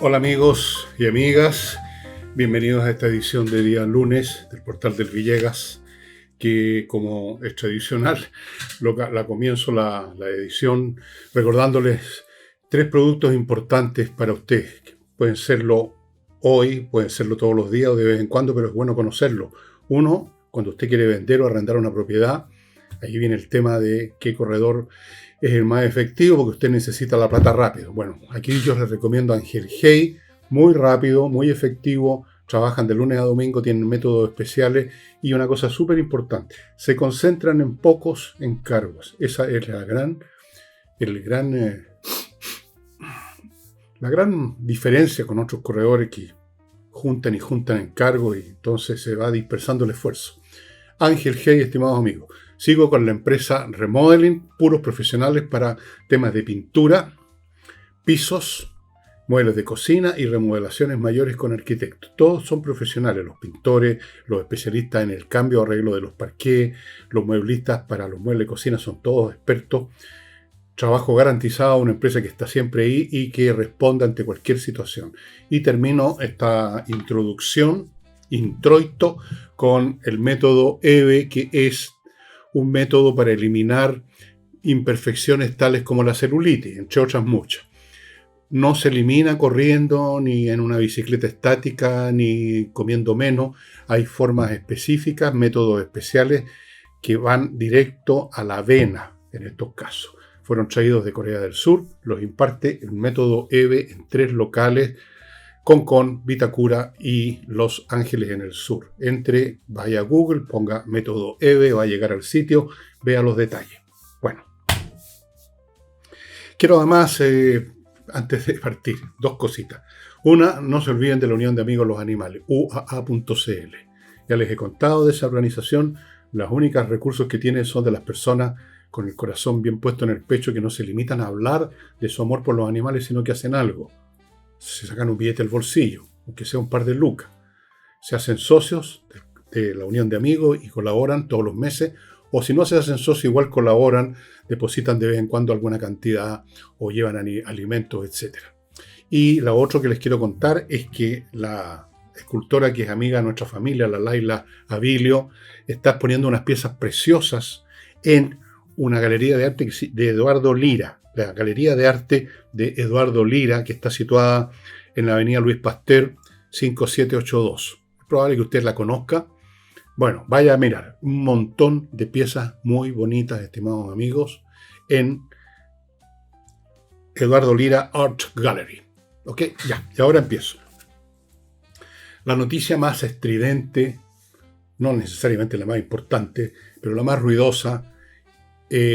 Hola amigos y amigas, bienvenidos a esta edición de día lunes del Portal del Villegas, que como es tradicional, la comienzo la edición recordándoles tres productos importantes para usted. Pueden serlo hoy, pueden serlo todos los días o de vez en cuando, pero es bueno conocerlo. Uno, cuando usted quiere vender o arrendar una propiedad, ahí viene el tema de qué corredor es el más efectivo porque usted necesita la plata rápido. Bueno, aquí yo les recomiendo Ángel Hey, muy rápido, muy efectivo, trabajan de lunes a domingo, tienen métodos especiales y una cosa súper importante, se concentran en pocos encargos. Esa es la gran diferencia con otros corredores que juntan y juntan encargos y entonces se va dispersando el esfuerzo. Ángel Hey, estimados amigos. Sigo con la empresa Remodeling, puros profesionales para temas de pintura, pisos, muebles de cocina y remodelaciones mayores con arquitectos. Todos son profesionales, los pintores, los especialistas en el cambio o arreglo de los parqués, los mueblistas para los muebles de cocina son todos expertos. Trabajo garantizado, una empresa que está siempre ahí y que responde ante cualquier situación. Y termino esta introito, con el método EVE, que es un método para eliminar imperfecciones tales como la celulitis, entre otras muchas. No se elimina corriendo, ni en una bicicleta estática, ni comiendo menos. Hay formas específicas, métodos especiales que van directo a la vena en estos casos. Fueron traídos de Corea del Sur, los imparte el método EVE en 3 locales, Concón, Vitacura y Los Ángeles en el sur. Vaya a Google, ponga método EVE, va a llegar al sitio, vea los detalles. Bueno, quiero además, antes de partir, 2 cositas. Una, no se olviden de la Unión de Amigos Los Animales, UAA.cl. Ya les he contado de esa organización, los únicos recursos que tienen son de las personas con el corazón bien puesto en el pecho, que no se limitan a hablar de su amor por los animales, sino que hacen algo. Se sacan un billete del bolsillo, aunque sea un par de lucas. Se hacen socios de la Unión de Amigos y colaboran todos los meses, o si no se hacen socios, igual colaboran, depositan de vez en cuando alguna cantidad o llevan alimentos, etc. Y lo otro que les quiero contar es que la escultora que es amiga de nuestra familia, la Laila Abilio, está poniendo unas piezas preciosas en una galería de arte de Eduardo Lira, la Galería de Arte de Eduardo Lira, que está situada en la avenida Luis Pasteur 5782. Es probable que usted la conozca. Bueno, vaya a mirar un montón de piezas muy bonitas, estimados amigos, en Eduardo Lira Art Gallery. Ok, ya, y ahora empiezo. La noticia más estridente, no necesariamente la más importante, pero la más ruidosa,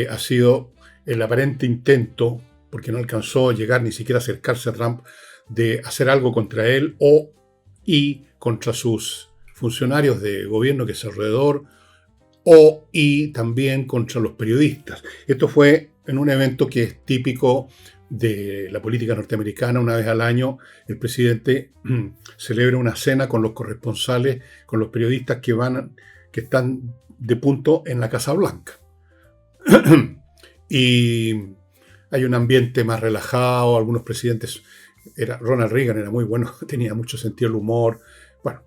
ha sido el aparente intento, porque no alcanzó a llegar ni siquiera a acercarse a Trump, de hacer algo contra él y contra sus funcionarios de gobierno que es alrededor, y también contra los periodistas. Esto fue en un evento que es típico de la política norteamericana. Una vez al año el presidente celebra una cena con los corresponsales, con los periodistas que están de punto en la Casa Blanca. Y hay un ambiente más relajado, algunos presidentes, Ronald Reagan era muy bueno, tenía mucho sentido del humor. Bueno,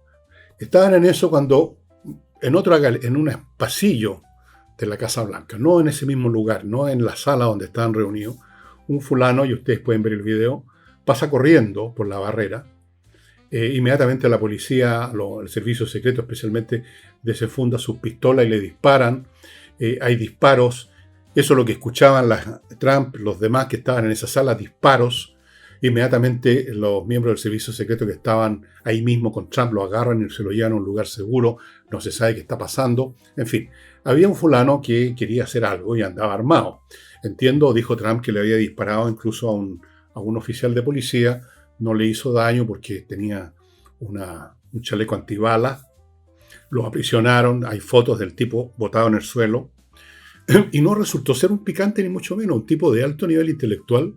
estaban en eso cuando en un pasillo de la Casa Blanca, no en ese mismo lugar, no en la sala donde estaban reunidos, un fulano, y ustedes pueden ver el video, pasa corriendo por la barrera. Inmediatamente la policía, el servicio secreto especialmente, desenfunda sus pistolas y le disparan. Hay disparos. Eso es lo que escuchaban Trump, los demás que estaban en esa sala, disparos. Inmediatamente los miembros del servicio secreto que estaban ahí mismo con Trump lo agarran y se lo llevan a un lugar seguro. No se sabe qué está pasando. En fin, había un fulano que quería hacer algo y andaba armado. Entiendo, dijo Trump, que le había disparado incluso a un oficial de policía. No le hizo daño porque tenía un chaleco antibalas. Lo aprisionaron. Hay fotos del tipo botado en el suelo. Y no resultó ser un picante ni mucho menos, un tipo de alto nivel intelectual,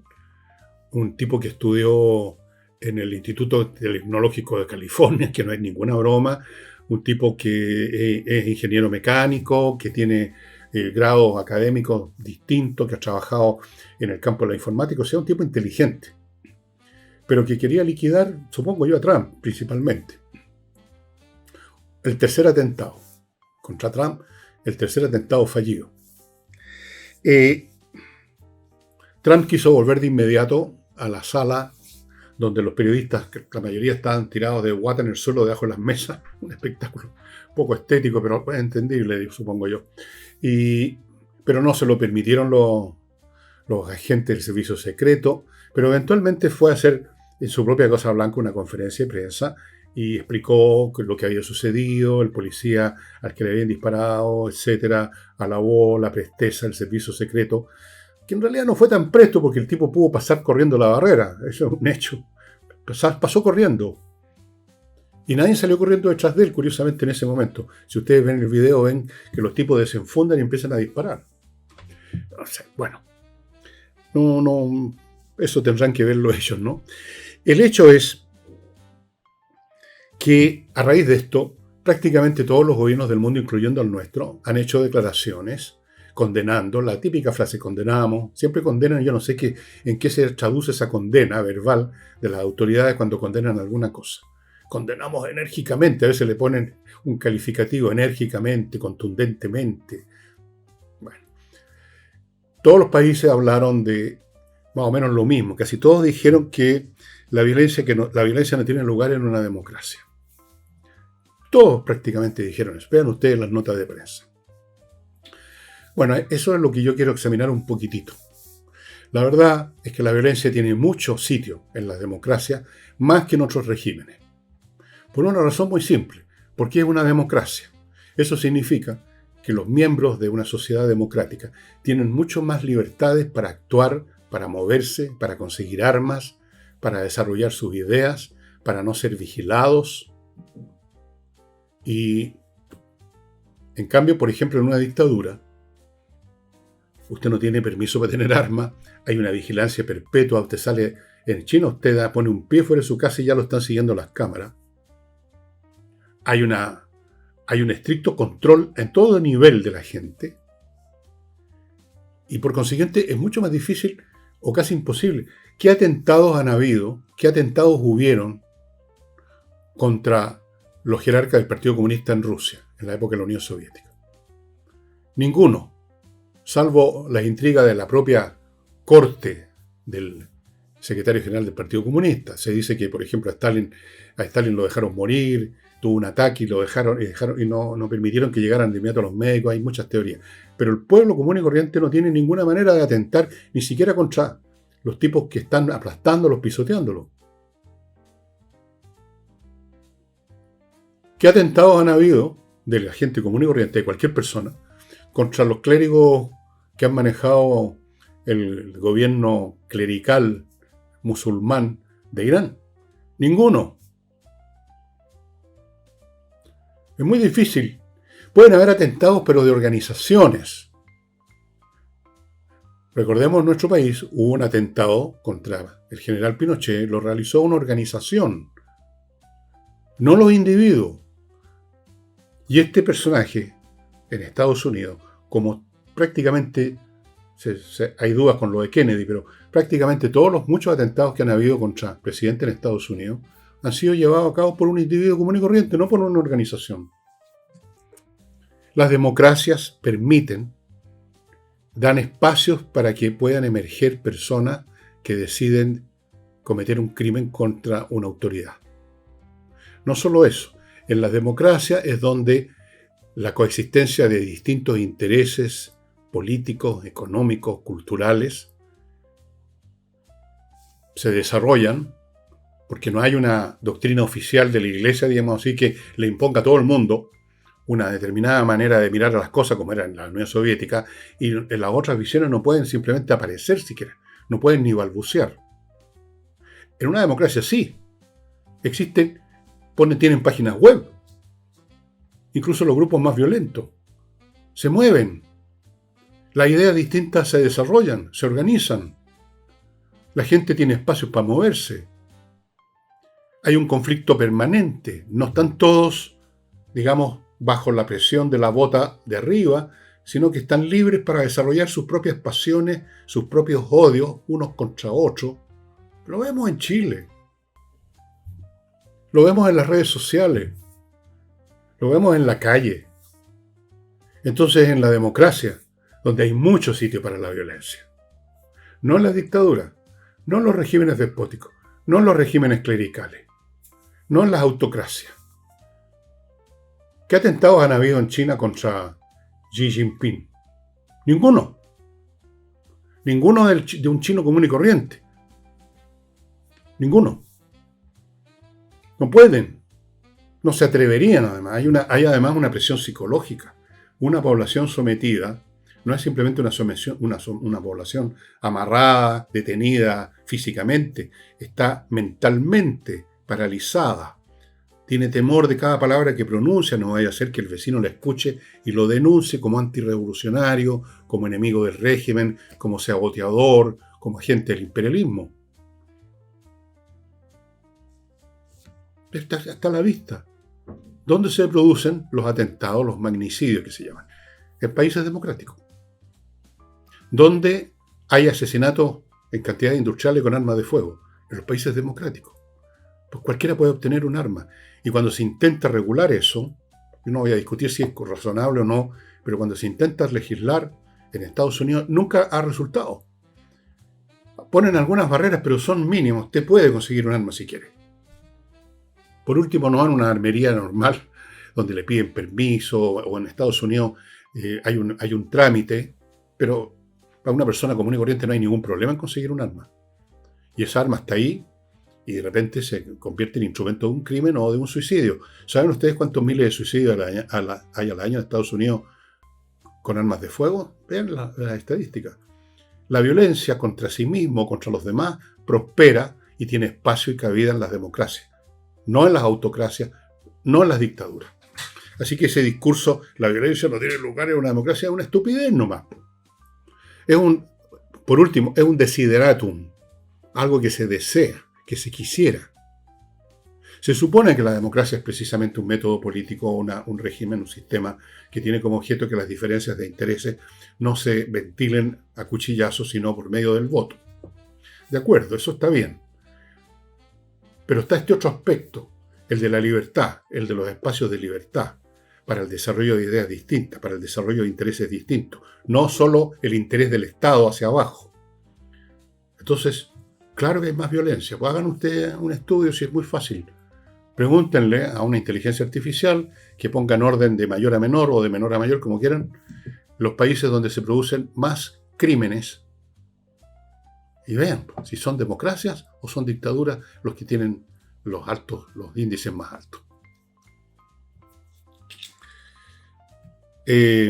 un tipo que estudió en el Instituto Tecnológico de California, que no es ninguna broma, un tipo que es ingeniero mecánico, que tiene grados académicos distintos, que ha trabajado en el campo de la informática, o sea, un tipo inteligente. pero que quería liquidar, supongo yo, a Trump principalmente. El tercer atentado contra Trump, el tercer atentado fallido. Trump quiso volver de inmediato a la sala donde los periodistas, que la mayoría estaban tirados de guata en el suelo debajo de las mesas, un espectáculo poco estético, pero entendible, supongo yo. Pero no se lo permitieron los agentes del servicio secreto, pero eventualmente fue a hacer en su propia Casa Blanca una conferencia de prensa y explicó lo que había sucedido, el policía al que le habían disparado, etcétera, alabó la presteza del servicio secreto, que en realidad no fue tan presto porque el tipo pudo pasar corriendo la barrera, eso es un hecho, pasó corriendo. Y nadie salió corriendo detrás de él, curiosamente, en ese momento. Si ustedes ven el video, ven que los tipos desenfundan y empiezan a disparar. O sea, bueno, no, eso tendrán que verlo ellos, ¿no? El hecho es que a raíz de esto, prácticamente todos los gobiernos del mundo, incluyendo el nuestro, han hecho declaraciones condenando, la típica frase condenamos, siempre condenan, yo no sé en qué se traduce esa condena verbal de las autoridades cuando condenan alguna cosa. Condenamos enérgicamente, a veces le ponen un calificativo enérgicamente, contundentemente. Bueno, todos los países hablaron de más o menos lo mismo, casi todos dijeron que la violencia no tiene lugar en una democracia. Todos prácticamente dijeron eso. Vean ustedes las notas de prensa. Bueno, eso es lo que yo quiero examinar un poquitito. La verdad es que la violencia tiene mucho sitio en las democracias, más que en otros regímenes. Por una razón muy simple, porque es una democracia. Eso significa que los miembros de una sociedad democrática tienen mucho más libertades para actuar, para moverse, para conseguir armas, para desarrollar sus ideas, para no ser vigilados. Y, en cambio, por ejemplo, en una dictadura, usted no tiene permiso para tener armas, hay una vigilancia perpetua, usted sale en China, usted pone un pie fuera de su casa y ya lo están siguiendo las cámaras. Hay un estricto control en todo nivel de la gente y por consiguiente es mucho más difícil o casi imposible. ¿Qué atentados han habido? ¿Qué atentados hubieron contra los jerarcas del Partido Comunista en Rusia, en la época de la Unión Soviética? Ninguno, salvo las intrigas de la propia corte del secretario general del Partido Comunista. Se dice que, por ejemplo, a Stalin lo dejaron morir, tuvo un ataque y lo dejaron y no permitieron que llegaran de inmediato los médicos. Hay muchas teorías. Pero el pueblo común y corriente no tiene ninguna manera de atentar ni siquiera contra los tipos que están aplastándolos, pisoteándolos. ¿Qué atentados han habido de la gente común y corriente, de cualquier persona, contra los clérigos que han manejado el gobierno clerical musulmán de Irán? Ninguno. Es muy difícil. Pueden haber atentados, pero de organizaciones. Recordemos, en nuestro país hubo un atentado contra el general Pinochet, lo realizó una organización, no los individuos. Y este personaje, en Estados Unidos, como prácticamente, hay dudas con lo de Kennedy, pero prácticamente muchos atentados que han habido contra presidentes en Estados Unidos han sido llevados a cabo por un individuo común y corriente, no por una organización. Las democracias dan espacios para que puedan emerger personas que deciden cometer un crimen contra una autoridad. No solo eso, en las democracias es donde la coexistencia de distintos intereses políticos, económicos, culturales se desarrollan, porque no hay una doctrina oficial de la Iglesia, digamos así, que le imponga a todo el mundo una determinada manera de mirar a las cosas como era en la Unión Soviética, y en las otras visiones no pueden simplemente aparecer siquiera, no pueden ni balbucear. En una democracia sí, tienen páginas web, incluso los grupos más violentos, se mueven, las ideas distintas se desarrollan, se organizan, la gente tiene espacios para moverse. Hay un conflicto permanente, no están todos, digamos, bajo la presión de la bota de arriba, sino que están libres para desarrollar sus propias pasiones, sus propios odios, unos contra otros. Lo vemos en Chile, Lo vemos en las redes sociales, lo vemos en la calle. Entonces, en la democracia, donde hay mucho sitio para la violencia. No en las dictaduras, no en los regímenes despóticos, no en los regímenes clericales, no en las autocracias. ¿Qué atentados han habido en China contra Xi Jinping? Ninguno. Ninguno de un chino común y corriente. Ninguno. No pueden. No se atreverían, además. Hay además una presión psicológica. Una población sometida no es simplemente una población amarrada, detenida físicamente. Está mentalmente paralizada. Tiene temor de cada palabra que pronuncia, no vaya a ser que el vecino la escuche y lo denuncie como antirrevolucionario, como enemigo del régimen, como saboteador, como agente del imperialismo. Está a la vista. ¿Dónde se producen los atentados, los magnicidios que se llaman? En países democráticos. ¿Dónde hay asesinatos en cantidades industriales con armas de fuego? En los países democráticos. Pues cualquiera puede obtener un arma. Y cuando se intenta regular eso, yo no voy a discutir si es razonable o no, pero cuando se intenta legislar en Estados Unidos, nunca ha resultado. Ponen algunas barreras, pero son mínimas. Usted puede conseguir un arma si quiere. Por último, no van a una armería normal, donde le piden permiso, o en Estados Unidos hay un trámite, pero para una persona común y corriente no hay ningún problema en conseguir un arma. Y esa arma está ahí, y de repente se convierte en instrumento de un crimen o de un suicidio. ¿Saben ustedes cuántos miles de suicidios hay al año en Estados Unidos con armas de fuego? Vean las estadísticas. La violencia contra sí mismo, contra los demás, prospera y tiene espacio y cabida en las democracias, no en las autocracias, no en las dictaduras. Así que ese discurso, la violencia no tiene lugar en una democracia, es una estupidez nomás. Por último, es un desideratum, algo que se desea, que se quisiera. Se supone que la democracia es precisamente un método político, un régimen, un sistema que tiene como objeto que las diferencias de intereses no se ventilen a cuchillazos, sino por medio del voto. De acuerdo, eso está bien. Pero está este otro aspecto, el de la libertad, el de los espacios de libertad, para el desarrollo de ideas distintas, para el desarrollo de intereses distintos, no solo el interés del Estado hacia abajo. Entonces, claro que hay más violencia. Pues hagan ustedes un estudio, si es muy fácil. Pregúntenle a una inteligencia artificial que ponga en orden de mayor a menor o de menor a mayor, como quieran, los países donde se producen más crímenes. Y vean si son democracias o son dictaduras los que tienen los índices más altos. Es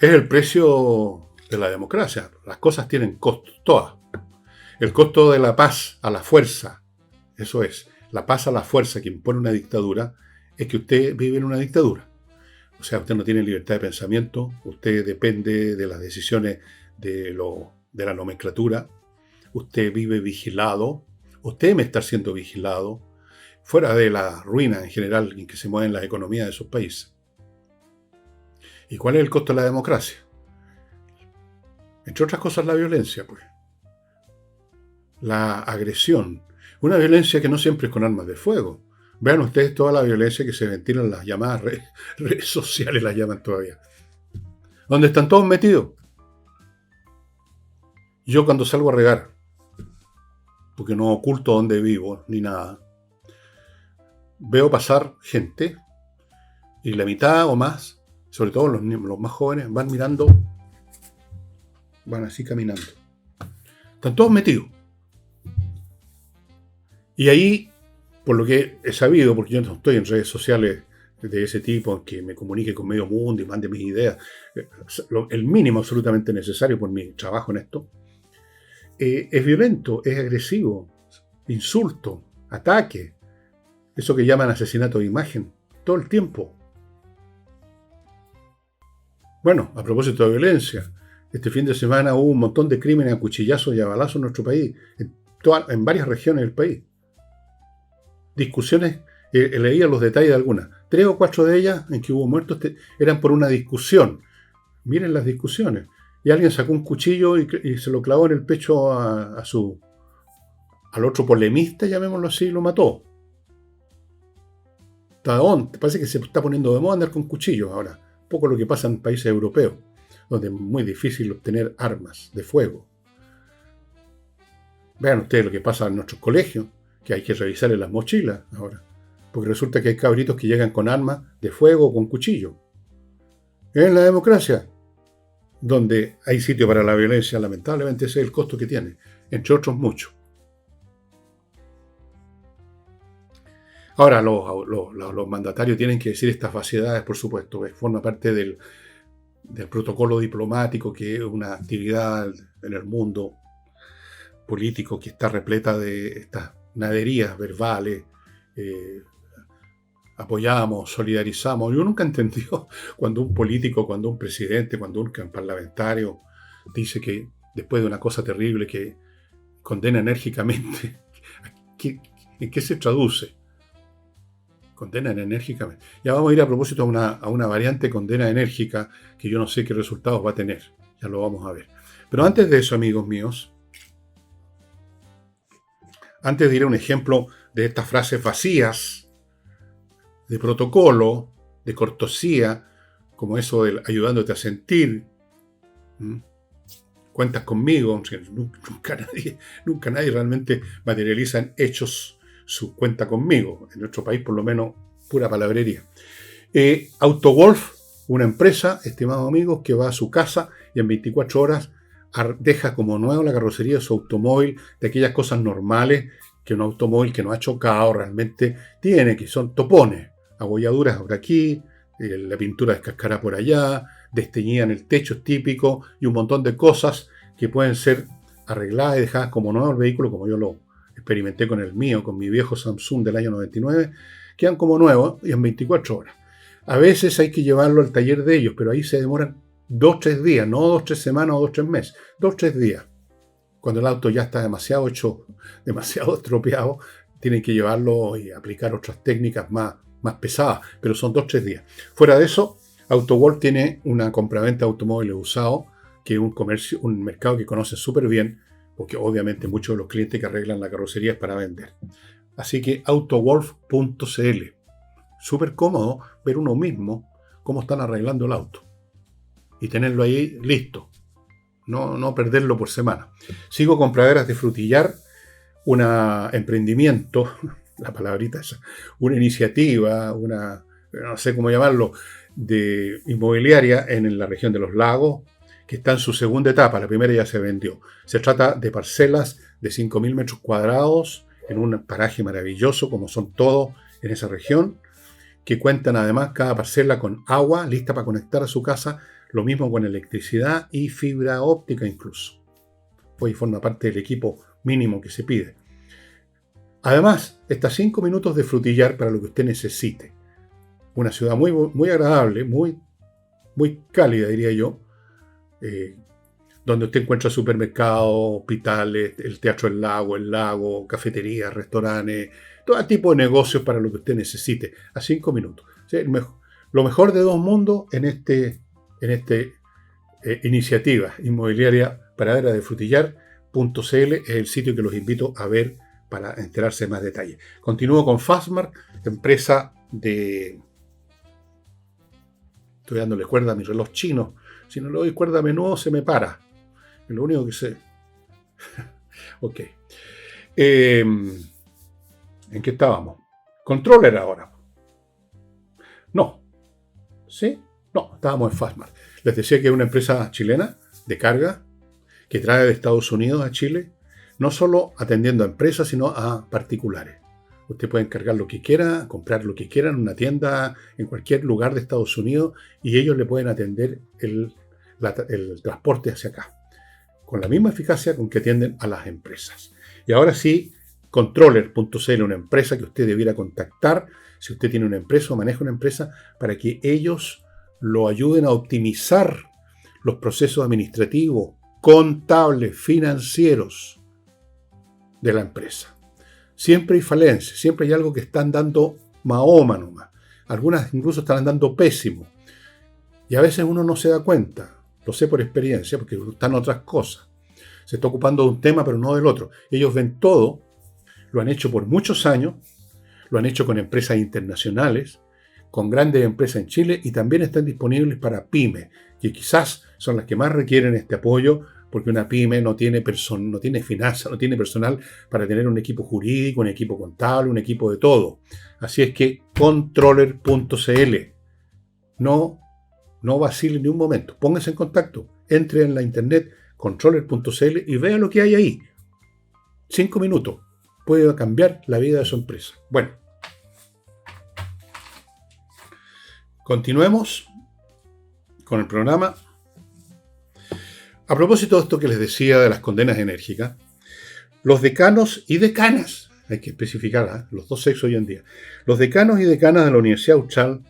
el precio de la democracia. Las cosas tienen costos, todas. El costo de la paz a la fuerza, eso es, la paz a la fuerza que impone una dictadura, es que usted vive en una dictadura. O sea, usted no tiene libertad de pensamiento, usted depende de las decisiones de la nomenclatura, usted vive vigilado, usted teme estar siendo vigilado, fuera de la ruina en general en que se mueven las economías de esos países. ¿Y cuál es el costo de la democracia? Entre otras cosas, la violencia, pues. La agresión. Una violencia que no siempre es con armas de fuego. Vean ustedes toda la violencia que se ventila en las llamadas redes sociales, las llaman todavía. Donde están todos metidos. Yo cuando salgo a regar, porque no oculto dónde vivo, ni nada, veo pasar gente, y la mitad o más, sobre todo los más jóvenes, van mirando, van así caminando. Están todos metidos. Y ahí, por lo que he sabido, porque yo no estoy en redes sociales de ese tipo, que me comunique con medio mundo y mande mis ideas, el mínimo absolutamente necesario por mi trabajo en esto, es violento, es agresivo, insulto, ataque, eso que llaman asesinato de imagen, todo el tiempo. Bueno, a propósito de violencia, este fin de semana hubo un montón de crímenes a cuchillazos y a balazos en nuestro país, en varias regiones del país. Discusiones, leía los detalles de algunas. 3 o 4 de ellas en que hubo muertos eran por una discusión. Miren las discusiones. Y alguien sacó un cuchillo y se lo clavó en el pecho a su al otro polemista, llamémoslo así, lo mató. Parece que se está poniendo de moda andar con cuchillos ahora. Un poco lo que pasa en países europeos, donde es muy difícil obtener armas de fuego. Vean ustedes lo que pasa en nuestros colegios, que hay que revisar en las mochilas ahora. Porque resulta que hay cabritos que llegan con armas de fuego o con cuchillo. En la democracia, donde hay sitio para la violencia, lamentablemente ese es el costo que tiene, entre otros muchos. Ahora, los mandatarios tienen que decir estas vaciedades, por supuesto, que forma parte del protocolo diplomático, que es una actividad en el mundo político que está repleta de estas naderías verbales. Apoyamos, solidarizamos. Yo nunca entendí cuando un político, cuando un presidente, cuando un parlamentario dice que después de una cosa terrible que condena enérgicamente, ¿en qué se traduce? Condenan enérgicamente. Ya vamos a ir a propósito a una variante condena enérgica que yo no sé qué resultados va a tener. Ya lo vamos a ver. Pero antes de eso, amigos míos, antes de ir a un ejemplo de estas frases vacías, de protocolo, de cortesía, como eso del ayudándote a sentir, cuentas conmigo, nunca nadie realmente materializa en hechos su cuenta conmigo. En nuestro país, por lo menos, pura palabrería. Autogolf, una empresa, estimados amigos, que va a su casa y en 24 horas deja como nuevo la carrocería de su automóvil, de aquellas cosas normales que un automóvil que no ha chocado realmente tiene, que son topones, abolladuras por aquí, la pintura descascarada por allá, desteñida en el techo típico y un montón de cosas que pueden ser arregladas y dejadas como nuevo el vehículo, como yo lo experimenté con el mío, con mi viejo Samsung del año 99, quedan como nuevos y en 24 horas. A veces hay que llevarlo al taller de ellos, pero ahí se demoran 2-3 días, no 2-3 semanas o 2-3 meses, 2-3 días. Cuando el auto ya está demasiado hecho, demasiado estropeado, tienen que llevarlo y aplicar otras técnicas más pesadas, pero son 2-3 días. Fuera de eso, AutoGolf tiene una compraventa de automóviles usados, que es un mercado que conocen súper bien, porque obviamente muchos de los clientes que arreglan la carrocería es para vender. Así que autogolf.cl. Súper cómodo ver uno mismo cómo están arreglando el auto. Y tenerlo ahí listo. No perderlo por semana. Sigo con Praderas de Frutillar, un emprendimiento, la palabrita esa, una iniciativa, no sé cómo llamarlo, de inmobiliaria en la región de los lagos, que está en su segunda etapa. La primera ya se vendió. Se trata de parcelas de 5.000 metros cuadrados en un paraje maravilloso, como son todos en esa región, que cuentan además cada parcela con agua lista para conectar a su casa, lo mismo con electricidad y fibra óptica incluso. Pues forma parte del equipo mínimo que se pide. Además, está 5 minutos de Frutillar para lo que usted necesite. Una ciudad muy, muy agradable, muy, muy cálida, diría yo, donde usted encuentra supermercados, hospitales, el Teatro del Lago, el lago, cafeterías, restaurantes, todo tipo de negocios para lo que usted necesite, a 5 minutos. ¿Sí? Lo mejor de dos mundos en esta iniciativa inmobiliaria Pradera de Frutillar.cl es el sitio que los invito a ver para enterarse de más detalles. Continúo con Fastmark, empresa de... Estoy dándole cuerda a mi reloj chino. Si no le doy cuerda a menudo, se me para. Es lo único que sé. Ok. ¿En qué estábamos? Controller ahora. No. ¿Sí? No, estábamos en Fastmark. Les decía que es una empresa chilena de carga que trae de Estados Unidos a Chile, no solo atendiendo a empresas, sino a particulares. Usted puede encargar lo que quiera, comprar lo que quiera en una tienda, en cualquier lugar de Estados Unidos, y ellos le pueden atender el transporte hacia acá, con la misma eficacia con que atienden a las empresas. Y ahora sí, Controller.cl, una empresa que usted debiera contactar si usted tiene una empresa o maneja una empresa, para que ellos lo ayuden a optimizar los procesos administrativos, contables, financieros de la empresa. Siempre hay falencias, siempre hay algo que están dando mahoma nomás. Algunas incluso están andando pésimo. Y a veces uno no se da cuenta. Lo sé por experiencia, porque están otras cosas. Se está ocupando de un tema, pero no del otro. Ellos ven todo lo han hecho por muchos años, lo han hecho con empresas internacionales, con grandes empresas en Chile y también están disponibles para pymes, que quizás son las que más requieren este apoyo porque una pyme no tiene finanzas, no tiene personal para tener un equipo jurídico, un equipo contable, un equipo de todo. Así es que controller.cl. No vacile ni un momento. Póngase en contacto. Entre en la internet controller.cl y vea lo que hay ahí. 5 minutos. Puede cambiar la vida de su empresa. Bueno. Continuemos con el programa. A propósito de esto que les decía de las condenas enérgicas, los decanos y decanas, hay que especificar, los dos sexos hoy en día, los decanos y decanas de la Universidad Austral,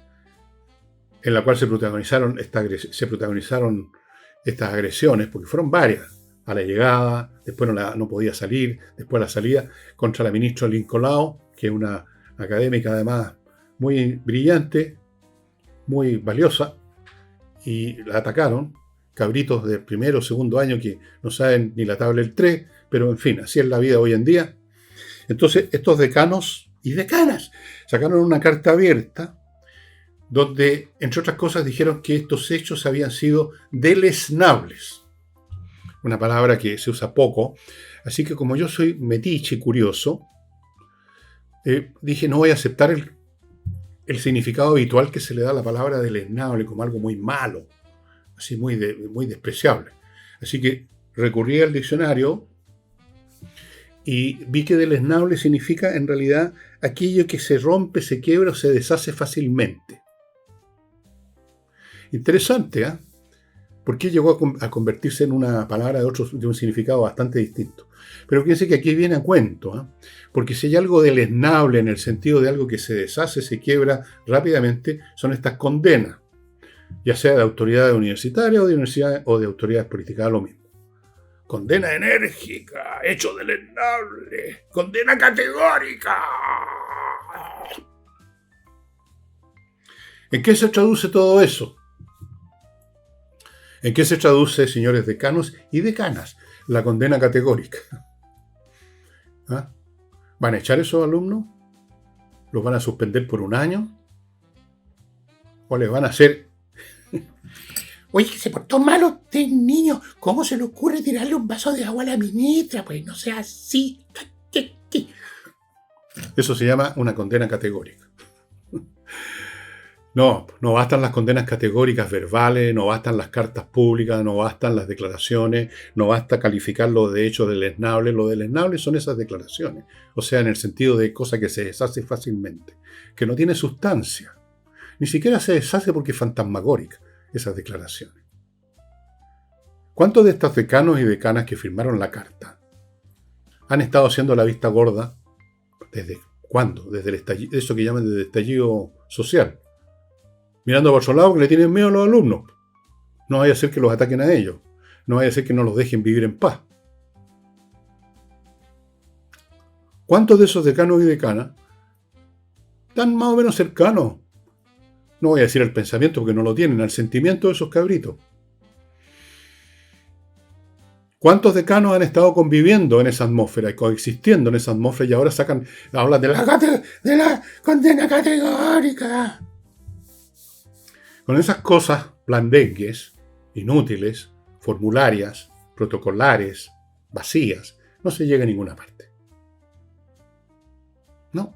en la cual se protagonizaron estas agresiones, porque fueron varias, a la llegada, después no podía salir, después a la salida, contra la ministra Lincolao, que es una académica además muy brillante, muy valiosa, y la atacaron, cabritos de primero o segundo año que no saben ni la tabla del 3, pero en fin, así es la vida hoy en día. Entonces, estos decanos y decanas sacaron una carta abierta donde, entre otras cosas, dijeron que estos hechos habían sido deleznables. Una palabra que se usa poco. Así que como yo soy metiche y curioso, dije, no voy a aceptar el significado habitual que se le da a la palabra deleznable como algo muy malo, así muy despreciable. Así que recurrí al diccionario y vi que deleznable significa en realidad aquello que se rompe, se quiebra o se deshace fácilmente. Interesante, ¿eh? ¿Por qué llegó a convertirse en una palabra de un significado bastante distinto? Pero fíjense que aquí viene a cuento, ¿eh? Porque si hay algo deleznable en el sentido de algo que se deshace, se quiebra rápidamente, son estas condenas, ya sea de autoridades universitarias o de autoridades políticas, lo mismo. Condena enérgica, hecho deleznable, condena categórica. ¿En qué se traduce todo eso? ¿En qué se traduce, señores decanos y decanas, la condena categórica? ¿Ah? ¿Van a echar esos alumnos? ¿Los van a suspender por un año? ¿O les van a hacer... Oye, que se portó malo usted, niño. ¿Cómo se le ocurre tirarle un vaso de agua a la ministra? Pues no sea así. Eso se llama una condena categórica. No bastan las condenas categóricas verbales, no bastan las cartas públicas, no bastan las declaraciones, no basta calificarlo de hecho deleznable. Lo deleznable son esas declaraciones, o sea, en el sentido de cosa que se deshace fácilmente, que no tiene sustancia. Ni siquiera se deshace porque es fantasmagórica esas declaraciones. ¿Cuántos de estos decanos y decanas que firmaron la carta han estado haciendo la vista gorda? ¿Desde cuándo? Desde el estallido, eso que llaman desde el estallido social. Mirando por otro lado que le tienen miedo a los alumnos. No vaya a ser que los ataquen a ellos. No vaya a ser que no los dejen vivir en paz. ¿Cuántos de esos decanos y decanas están más o menos cercanos? No voy a decir al pensamiento porque no lo tienen, al sentimiento de esos cabritos. ¿Cuántos decanos han estado conviviendo en esa atmósfera y coexistiendo en esa atmósfera y ahora hablan de la condena categórica? Con esas cosas blandengues, inútiles, formularias, protocolares, vacías, no se llega a ninguna parte. No.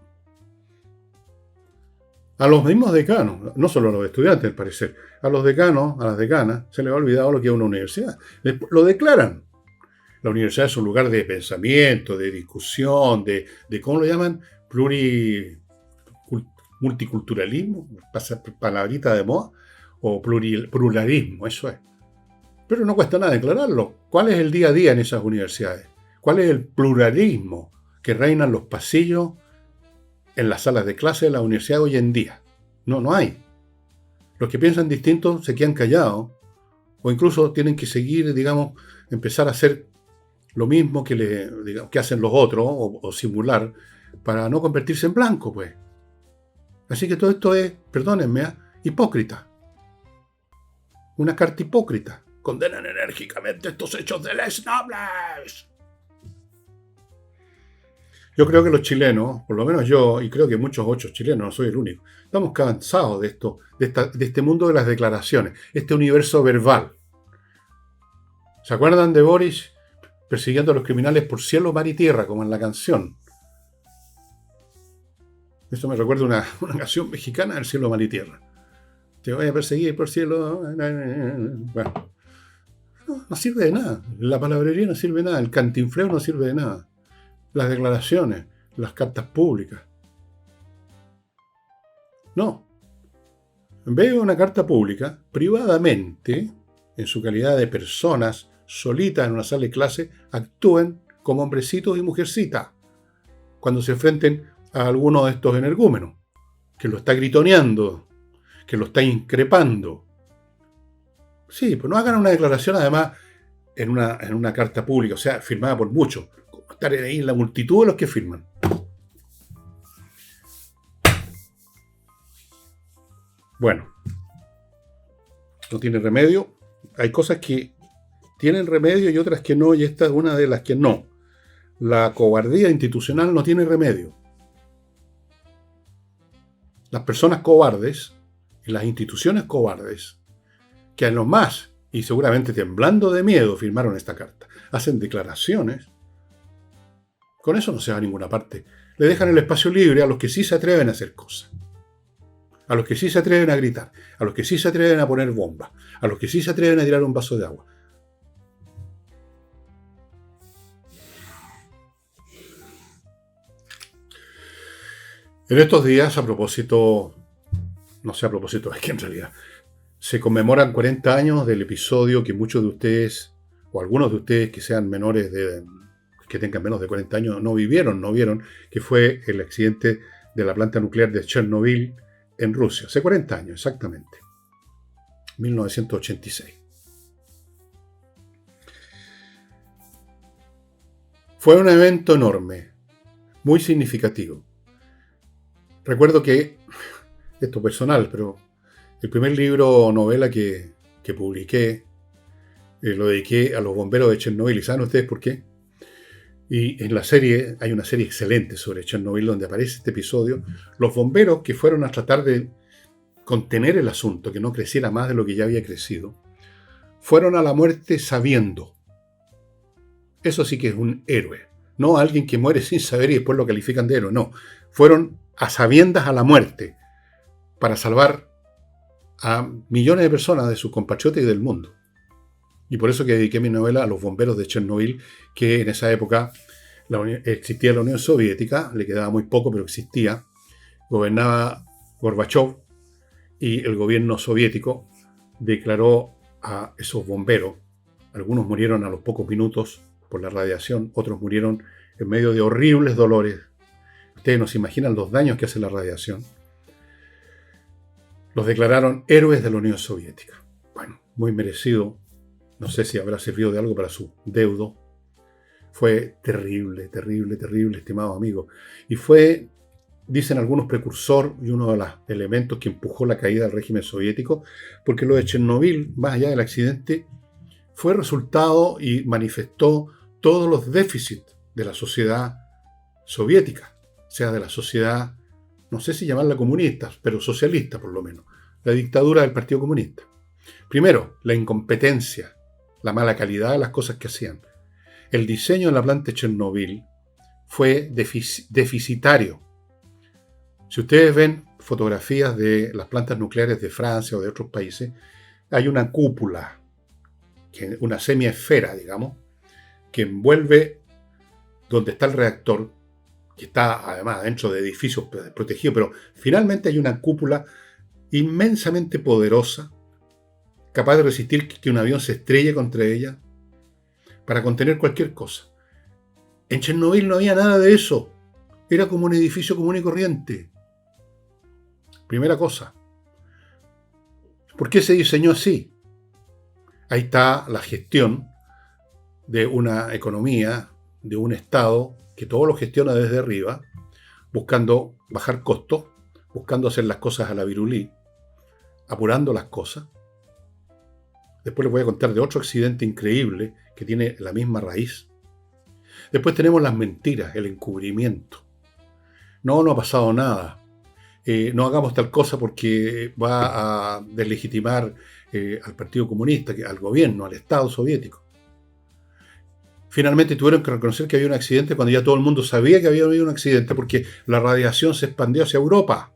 A los mismos decanos, no solo a los estudiantes al parecer, a los decanos, a las decanas, se les ha olvidado lo que es una universidad. Lo declaran. La universidad es un lugar de pensamiento, de discusión, de ¿cómo lo llaman? Multiculturalismo, palabrita de moda, o pluralismo, eso es. Pero no cuesta nada declararlo. ¿Cuál es el día a día en esas universidades? ¿Cuál es el pluralismo que reina en los pasillos, en las salas de clase de la universidad hoy en día? No hay. Los que piensan distinto se quedan callados, o incluso tienen que seguir, empezar a hacer lo mismo que hacen los otros, o simular, para no convertirse en blanco, pues. Así que todo esto es, perdónenme, hipócrita. Una carta hipócrita. Condenan enérgicamente estos hechos deleznables. Yo creo que los chilenos, por lo menos yo, y creo que muchos otros chilenos, no soy el único, estamos cansados de esto, de este mundo de las declaraciones, este universo verbal. ¿Se acuerdan de Boris persiguiendo a los criminales por cielo, mar y tierra, como en la canción? Esto me recuerda una canción mexicana del cielo, mar y tierra. Te voy a perseguir por cielo. Bueno, no sirve de nada. La palabrería no sirve de nada. El cantinfleo no sirve de nada. Las declaraciones, las cartas públicas. No. En vez de una carta pública, privadamente, en su calidad de personas solitas en una sala de clase, actúen como hombrecitos y mujercitas cuando se enfrenten a alguno de estos energúmenos, que lo está gritoneando, que lo está increpando. Sí, pues no hagan una declaración además en una carta pública, o sea, firmada por muchos, estar ahí en la multitud de los que firman. Bueno, no tiene remedio. Hay cosas que tienen remedio y otras que no, y esta es una de las que no. La cobardía institucional no tiene remedio. Las personas cobardes y las instituciones cobardes, que a lo más, y seguramente temblando de miedo, firmaron esta carta, hacen declaraciones, con eso no se va a ninguna parte. Le dejan el espacio libre a los que sí se atreven a hacer cosas. A los que sí se atreven a gritar, a los que sí se atreven a poner bombas, a los que sí se atreven a tirar un vaso de agua. En estos días, a propósito, no sé a propósito, es que en realidad se conmemoran 40 años del episodio que muchos de ustedes, o algunos de ustedes que sean menores que tengan menos de 40 años, no vieron, que fue el accidente de la planta nuclear de Chernobyl en Rusia, hace 40 años exactamente, 1986. Fue un evento enorme, muy significativo. Recuerdo que, esto personal, pero el primer libro o novela que publiqué, lo dediqué a los bomberos de Chernobyl. ¿Y saben ustedes por qué? Y en la serie, hay una serie excelente sobre Chernobyl donde aparece este episodio. Los bomberos que fueron a tratar de contener el asunto, que no creciera más de lo que ya había crecido, fueron a la muerte sabiendo. Eso sí que es un héroe. No alguien que muere sin saber y después lo califican de héroe. No. Fueron a sabiendas a la muerte para salvar a millones de personas de sus compatriotas y del mundo. Y por eso que dediqué mi novela a los bomberos de Chernobyl, que en esa época existía la Unión Soviética, le quedaba muy poco, pero existía. Gobernaba Gorbachev y el gobierno soviético declaró a esos bomberos. Algunos murieron a los pocos minutos por la radiación, otros murieron en medio de horribles dolores. Ustedes no se imaginan los daños que hace la radiación. Los declararon héroes de la Unión Soviética. Bueno, muy merecido. No sé si habrá servido de algo para su deudo. Fue terrible, terrible, terrible, estimado amigo. Y fue, dicen algunos, precursor y uno de los elementos que empujó la caída del régimen soviético, porque lo de Chernobyl, más allá del accidente, fue resultado y manifestó todos los déficits de la sociedad soviética, o sea, de la sociedad, no sé si llamarla comunista, pero socialista por lo menos, la dictadura del Partido Comunista. Primero, la incompetencia, la mala calidad de las cosas que hacían. El diseño de la planta de Chernobyl fue deficitario. Si ustedes ven fotografías de las plantas nucleares de Francia o de otros países, hay una cúpula, una semiesfera, digamos, que envuelve donde está el reactor, que está además dentro de edificios protegidos, pero finalmente hay una cúpula inmensamente poderosa, capaz de resistir que un avión se estrelle contra ella, para contener cualquier cosa. En Chernobyl no había nada de eso. Era como un edificio común y corriente. Primera cosa. ¿Por qué se diseñó así? Ahí está la gestión de una economía, de un Estado que todo lo gestiona desde arriba, buscando bajar costos, buscando hacer las cosas a la virulí, apurando las cosas. Después les voy a contar de otro accidente increíble que tiene la misma raíz. Después tenemos las mentiras, el encubrimiento. No ha pasado nada. No hagamos tal cosa porque va a deslegitimar al Partido Comunista, al gobierno, al Estado soviético. Finalmente tuvieron que reconocer que había un accidente cuando ya todo el mundo sabía que había habido un accidente porque la radiación se expandió hacia Europa.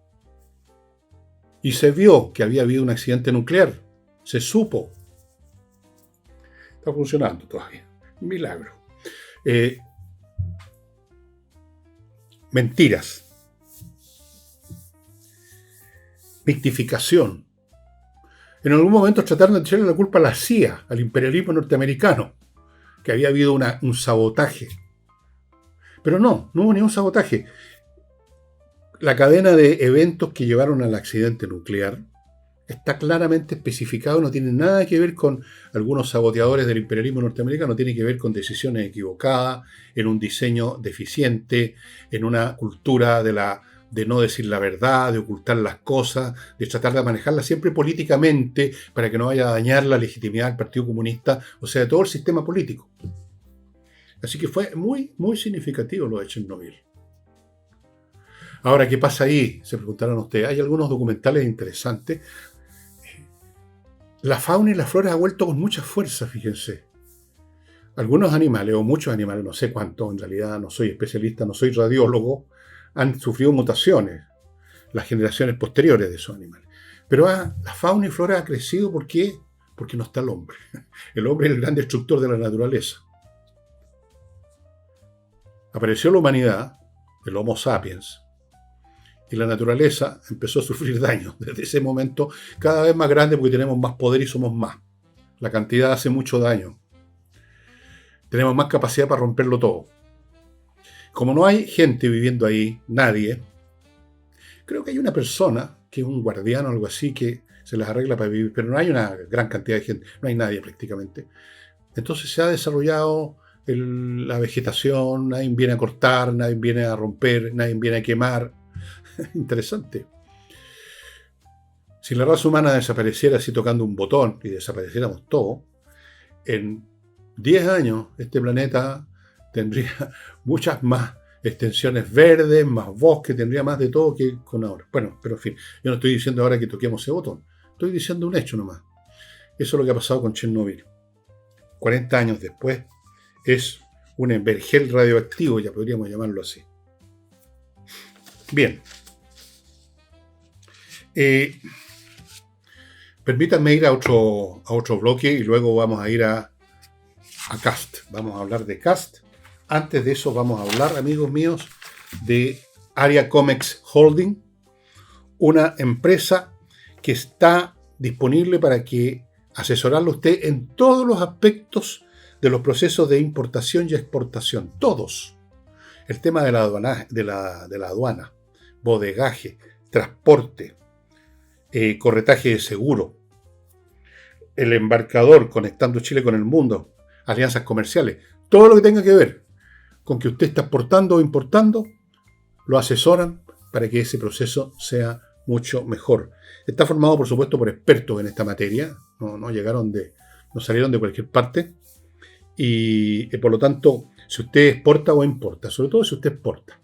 Y se vio que había habido un accidente nuclear. Se supo. Está funcionando todavía. Un milagro. Mentiras. Victificación. En algún momento trataron de echarle la culpa a la CIA, al imperialismo norteamericano, que había habido un sabotaje. Pero no hubo ningún sabotaje. La cadena de eventos que llevaron al accidente nuclear está claramente especificado, no tiene nada que ver con algunos saboteadores del imperialismo norteamericano, tiene que ver con decisiones equivocadas, en un diseño deficiente, en una cultura de no decir la verdad, de ocultar las cosas, de tratar de manejarlas siempre políticamente para que no vaya a dañar la legitimidad del Partido Comunista, o sea, de todo el sistema político. Así que fue muy, muy significativo lo de Chernobyl. Ahora, ¿qué pasa ahí? Se preguntaron ustedes. Hay algunos documentales interesantes. La fauna y la flora ha vuelto con mucha fuerza, fíjense. Algunos animales, o muchos animales, no sé cuántos, en realidad no soy especialista, no soy radiólogo, han sufrido mutaciones, las generaciones posteriores de esos animales. Pero la fauna y flora ha crecido, ¿por qué? Porque no está el hombre. El hombre es el gran destructor de la naturaleza. Apareció la humanidad, el Homo sapiens, y la naturaleza empezó a sufrir daño. Desde ese momento, cada vez más grande porque tenemos más poder y somos más. La cantidad hace mucho daño. Tenemos más capacidad para romperlo todo. Como no hay gente viviendo ahí, nadie, creo que hay una persona, que es un guardián o algo así, que se las arregla para vivir, pero no hay una gran cantidad de gente, no hay nadie prácticamente. Entonces se ha desarrollado la vegetación, nadie viene a cortar, nadie viene a romper, nadie viene a quemar. Interesante. Si la raza humana desapareciera así tocando un botón y desapareciéramos todos, en 10 años este planeta tendría muchas más extensiones verdes, más bosque, tendría más de todo que con ahora. Bueno, pero en fin, yo no estoy diciendo ahora que toquemos ese botón, estoy diciendo un hecho nomás. Eso es lo que ha pasado con Chernobyl. 40 años después es un vergel radioactivo, ya podríamos llamarlo así. Bien. Permítanme ir a otro bloque y luego vamos a ir a Cast. Vamos a hablar de Cast. Antes de eso vamos a hablar, amigos míos, de Aria Comex Holding, una empresa que está disponible para que asesorarlo a usted en todos los aspectos de los procesos de importación y exportación. Todos. El tema de la aduana, bodegaje, transporte, corretaje de seguro, el embarcador conectando Chile con el mundo, alianzas comerciales, todo lo que tenga que ver con que usted está exportando o importando, lo asesoran para que ese proceso sea mucho mejor. Está formado, por supuesto, por expertos en esta materia, no salieron de cualquier parte, y por lo tanto, si usted exporta o importa, sobre todo si usted exporta,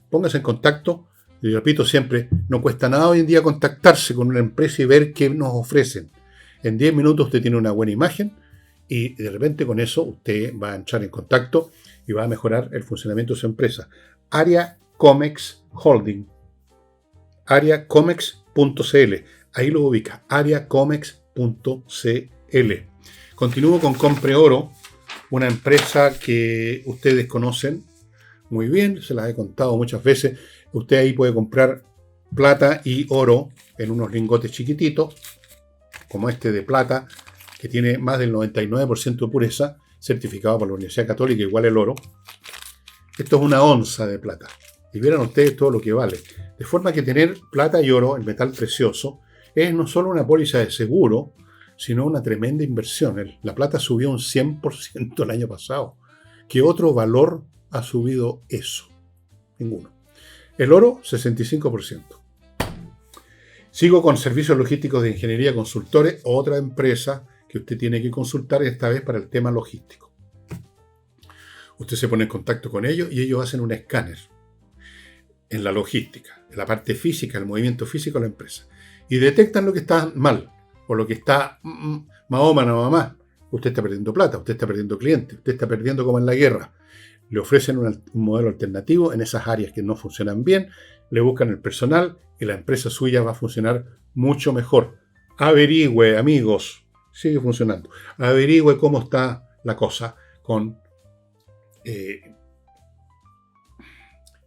póngase en contacto. Y repito siempre, no cuesta nada hoy en día contactarse con una empresa y ver qué nos ofrecen. En 10 minutos usted tiene una buena imagen y de repente con eso usted va a entrar en contacto y va a mejorar el funcionamiento de su empresa. Aria Comex Holding. ariacomex.cl. Ahí lo ubica. ariacomex.cl. Continúo con Compre Oro, una empresa que ustedes conocen muy bien, se las he contado muchas veces. Usted ahí puede comprar plata y oro en unos lingotes chiquititos, como este de plata, que tiene más del 99% de pureza, certificado por la Universidad Católica, igual el oro. Esto es una onza de plata. Y vieran ustedes todo lo que vale. De forma que tener plata y oro, el metal precioso, es no solo una póliza de seguro, sino una tremenda inversión. La plata subió un 100% el año pasado. ¿Qué otro valor ha subido eso? Ninguno. El oro, 65%. Sigo con Servicios Logísticos de Ingeniería Consultores, otra empresa que usted tiene que consultar, esta vez para el tema logístico. Usted se pone en contacto con ellos y ellos hacen un escáner en la logística, en la parte física, el movimiento físico de la empresa. Y detectan lo que está mal o lo que está Mahoma, no más. Usted está perdiendo plata, usted está perdiendo clientes, usted está perdiendo como en la guerra. Le ofrecen un modelo alternativo en esas áreas que no funcionan bien, le buscan el personal y la empresa suya va a funcionar mucho mejor. Averigüe, amigos, sigue funcionando. Averigüe cómo está la cosa con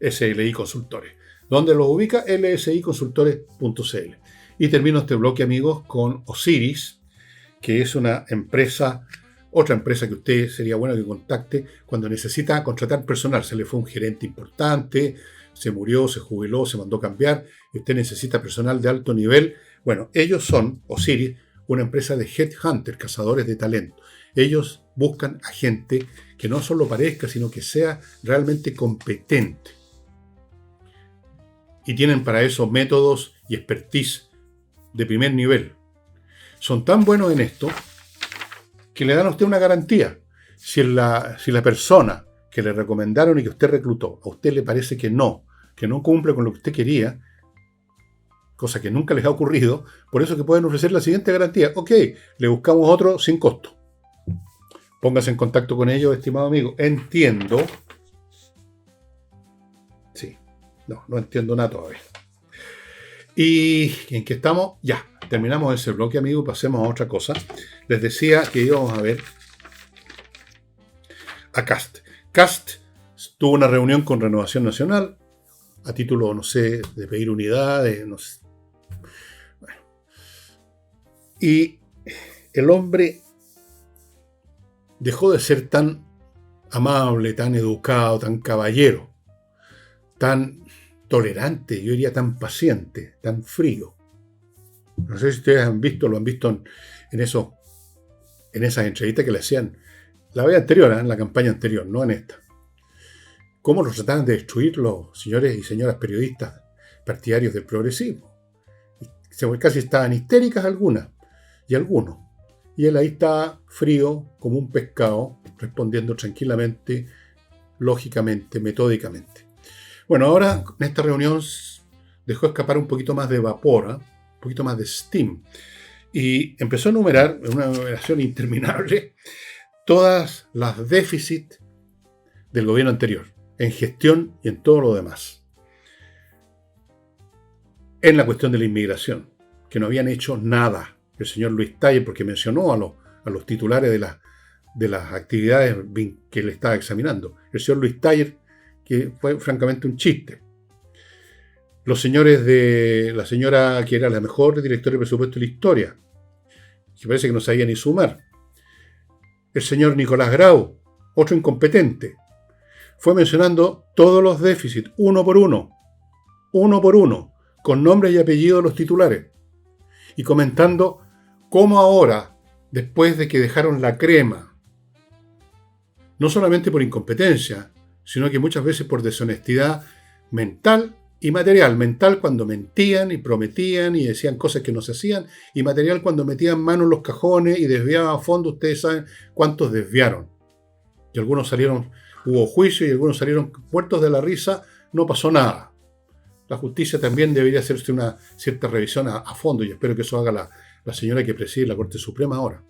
SLI Consultores. ¿Dónde los ubica? lsiconsultores.cl. Y termino este bloque, amigos, con Osiris, que es una empresa, otra empresa que usted sería bueno que contacte cuando necesita contratar personal. Se le fue un gerente importante, se murió, se jubiló, se mandó cambiar, y usted necesita personal de alto nivel. Bueno, ellos son, Osiris, una empresa de headhunters, cazadores de talento. Ellos buscan a gente que no solo parezca, sino que sea realmente competente. Y tienen para eso métodos y expertise de primer nivel. Son tan buenos en esto que le dan a usted una garantía. Si la persona que le recomendaron y que usted reclutó, a usted le parece que no cumple con lo que usted quería, cosa que nunca les ha ocurrido, por eso que pueden ofrecer la siguiente garantía. Ok, le buscamos otro sin costo. Póngase en contacto con ellos, estimado amigo. Entiendo. Sí, no entiendo nada todavía. ¿Y en qué estamos? Ya, terminamos ese bloque, amigo, y pasemos a otra cosa. Les decía que íbamos a ver a CAST. CAST tuvo una reunión con Renovación Nacional, a título, no sé, de pedir unidad, no sé. Bueno. Y el hombre dejó de ser tan amable, tan educado, tan caballero, tan tolerante, yo diría tan paciente, tan frío. No sé si ustedes lo han visto en esas entrevistas que le hacían la vez anterior, en la campaña anterior, no en esta. Cómo los trataban de destruir los señores y señoras periodistas partidarios del progresismo. Casi estaban histéricas algunas y algunos. Y él ahí está frío como un pescado, respondiendo tranquilamente, lógicamente, metódicamente. Bueno, ahora en esta reunión dejó escapar un poquito más de vapor, un poquito más de steam. Y empezó a enumerar, en una enumeración interminable, todas las déficits del gobierno anterior, en gestión y en todo lo demás. En la cuestión de la inmigración, que no habían hecho nada. El señor Luis Taller, porque mencionó a los titulares de las actividades que le estaba examinando. El señor Luis Taller, que fue francamente un chiste. Los señores de la señora que era la mejor directora de presupuesto de la historia, que parece que no sabía ni sumar. El señor Nicolás Grau, otro incompetente. Fue mencionando todos los déficits, uno por uno, con nombres y apellidos de los titulares. Y comentando cómo ahora, después de que dejaron la crema, no solamente por incompetencia, sino que muchas veces por deshonestidad mental y material. Mental cuando mentían y prometían y decían cosas que no se hacían, y material cuando metían mano en los cajones y desviaban a fondo. Ustedes saben cuántos desviaron. Y algunos salieron, hubo juicio y algunos salieron muertos de la risa, no pasó nada. La justicia también debería hacerse una cierta revisión a fondo, y espero que eso haga la señora que preside la Corte Suprema ahora.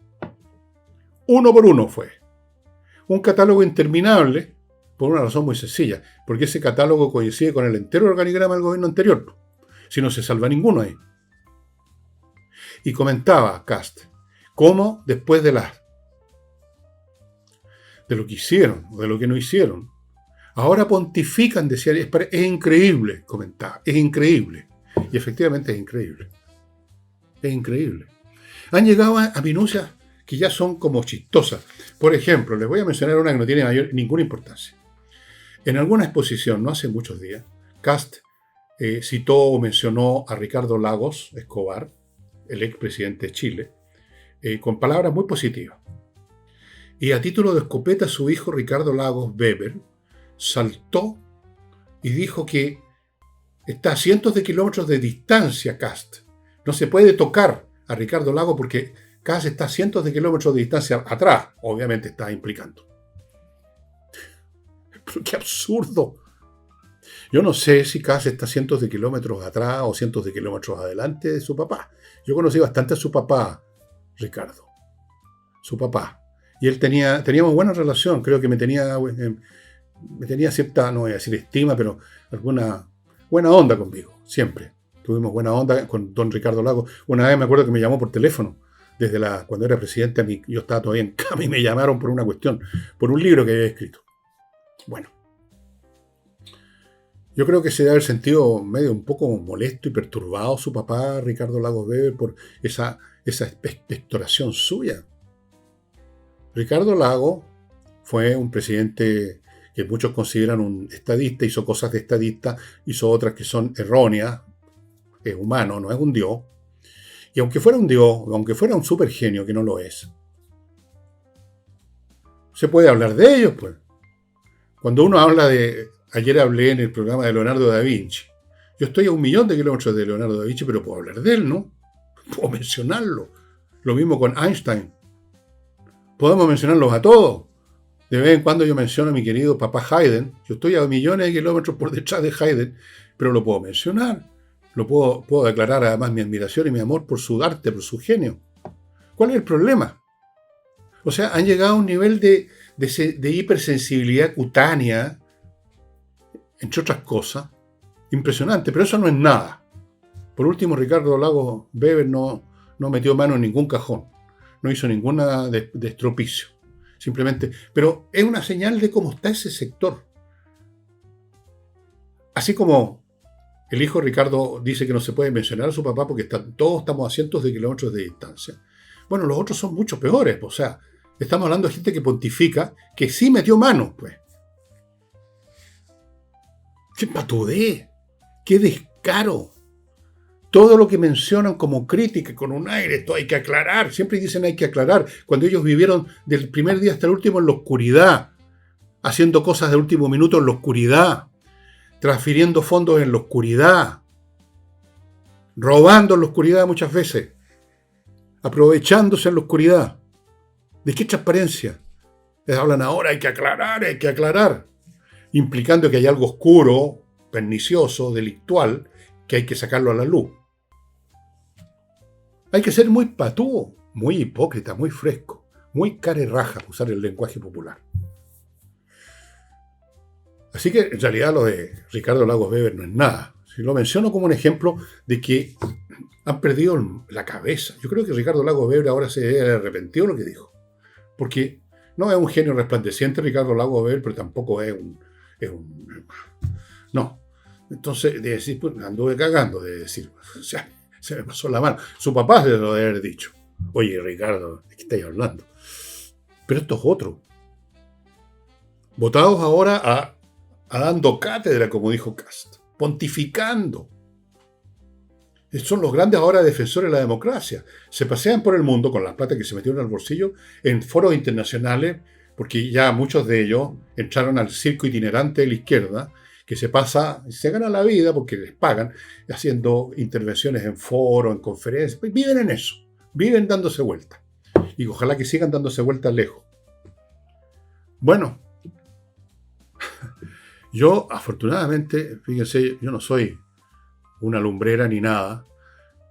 Uno por uno fue. Un catálogo interminable, por una razón muy sencilla, porque ese catálogo coincide con el entero organigrama del gobierno anterior. Si no se salva ninguno ahí. Y comentaba Cast cómo después de lo que hicieron o de lo que no hicieron, ahora pontifican, decía, es increíble, comentaba, es increíble. Y efectivamente es increíble. Es increíble. Han llegado a minucias que ya son como chistosas. Por ejemplo, les voy a mencionar una que no tiene ninguna importancia. En alguna exposición, no hace muchos días, Cast citó o mencionó a Ricardo Lagos Escobar, el expresidente de Chile, con palabras muy positivas. Y a título de escopeta, su hijo Ricardo Lagos Weber saltó y dijo que está a cientos de kilómetros de distancia Cast. No se puede tocar a Ricardo Lagos porque Cast está a cientos de kilómetros de distancia atrás. Obviamente está implicando. ¡Qué absurdo! Yo no sé si Kast está cientos de kilómetros atrás o cientos de kilómetros adelante de su papá. Yo conocí bastante a su papá, Ricardo. Su papá. Y él teníamos buena relación. Creo que me tenía cierta, no voy a decir estima, pero alguna buena onda conmigo. Siempre. Tuvimos buena onda con don Ricardo Lagos. Una vez me acuerdo que me llamó por teléfono. Cuando era presidente, yo estaba todavía en cama y me llamaron por una cuestión, por un libro que había escrito. Bueno. Yo creo que se debe haber sentido medio un poco molesto y perturbado su papá, Ricardo Lagos Weber, por esa expectoración suya. Ricardo Lagos fue un presidente que muchos consideran un estadista, hizo cosas de estadista, hizo otras que son erróneas, es humano, no es un dios. Y aunque fuera un dios, aunque fuera un supergenio, que no lo es, se puede hablar de ellos, pues. Cuando uno habla de... Ayer hablé en el programa de Leonardo da Vinci. Yo estoy a 1.000.000 de kilómetros de Leonardo da Vinci, pero puedo hablar de él, ¿no? Puedo mencionarlo. Lo mismo con Einstein. Podemos mencionarlos a todos. De vez en cuando yo menciono a mi querido papá Haydn. Yo estoy a millones de kilómetros por detrás de Haydn, pero lo puedo mencionar. Puedo declarar además mi admiración y mi amor por su arte, por su genio. ¿Cuál es el problema? O sea, han llegado a un nivel de hipersensibilidad cutánea, entre otras cosas, impresionante, pero eso no es nada. Por último, Ricardo Lagos Weber no metió mano en ningún cajón, no hizo ninguna de estropicio, simplemente, pero es una señal de cómo está ese sector. Así como el hijo Ricardo dice que no se puede mencionar a su papá porque todos estamos a cientos de kilómetros de distancia. Bueno, los otros son mucho peores, o sea, estamos hablando de gente que pontifica que sí metió mano, pues. ¡Qué patudez! ¡Qué descaro! Todo lo que mencionan como crítica, con un aire, esto hay que aclarar. Siempre dicen hay que aclarar. Cuando ellos vivieron del primer día hasta el último en la oscuridad, haciendo cosas de último minuto en la oscuridad, transfiriendo fondos en la oscuridad, robando en la oscuridad muchas veces, aprovechándose en la oscuridad. ¿De qué transparencia? Les hablan ahora, hay que aclarar. Implicando que hay algo oscuro, pernicioso, delictual, que hay que sacarlo a la luz. Hay que ser muy patúo, muy hipócrita, muy fresco, muy cara y raja, usar el lenguaje popular. Así que en realidad lo de Ricardo Lagos Weber no es nada. Si lo menciono como un ejemplo de que han perdido la cabeza. Yo creo que Ricardo Lagos Weber ahora se arrepintió de lo que dijo. Porque no es un genio resplandeciente Ricardo Lagos Weber, pero tampoco es un... No. Entonces, de decir, pues anduve cagando, de decir, o sea, se me pasó la mano. Su papá se lo debe haber dicho. Oye, Ricardo, ¿de qué estáis hablando? Pero esto es otro. Votados ahora a dando cátedra, como dijo Kast, pontificando. Son los grandes ahora defensores de la democracia. Se pasean por el mundo con las plata que se metieron al bolsillo en foros internacionales, porque ya muchos de ellos entraron al circo itinerante de la izquierda, que se gana la vida porque les pagan, haciendo intervenciones en foros, en conferencias. Viven en eso, viven dándose vueltas. Y ojalá que sigan dándose vueltas lejos. Bueno, yo afortunadamente, fíjense, yo no soy una lumbrera ni nada,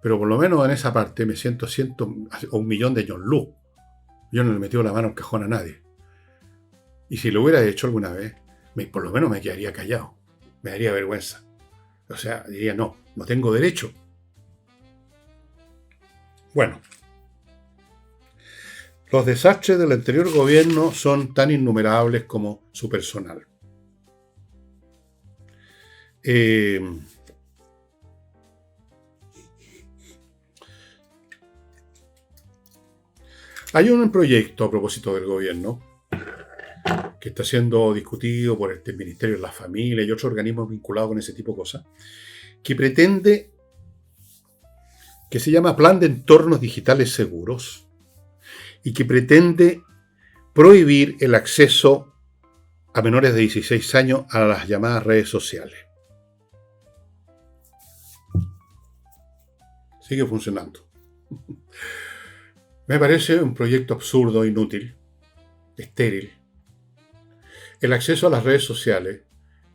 pero por lo menos en esa parte me siento a 1.000.000 de años luz. Yo no le he metido la mano al cajón a nadie. Y si lo hubiera hecho alguna vez, por lo menos me quedaría callado. Me daría vergüenza. O sea, diría, no tengo derecho. Bueno, los desastres del anterior gobierno son tan innumerables como su personal. Hay un proyecto a propósito del gobierno que está siendo discutido por el Ministerio de la Familia y otros organismos vinculados con ese tipo de cosas, que se llama Plan de Entornos Digitales Seguros, y que pretende prohibir el acceso a menores de 16 años a las llamadas redes sociales. Sigue funcionando. Me parece un proyecto absurdo, inútil, estéril. El acceso a las redes sociales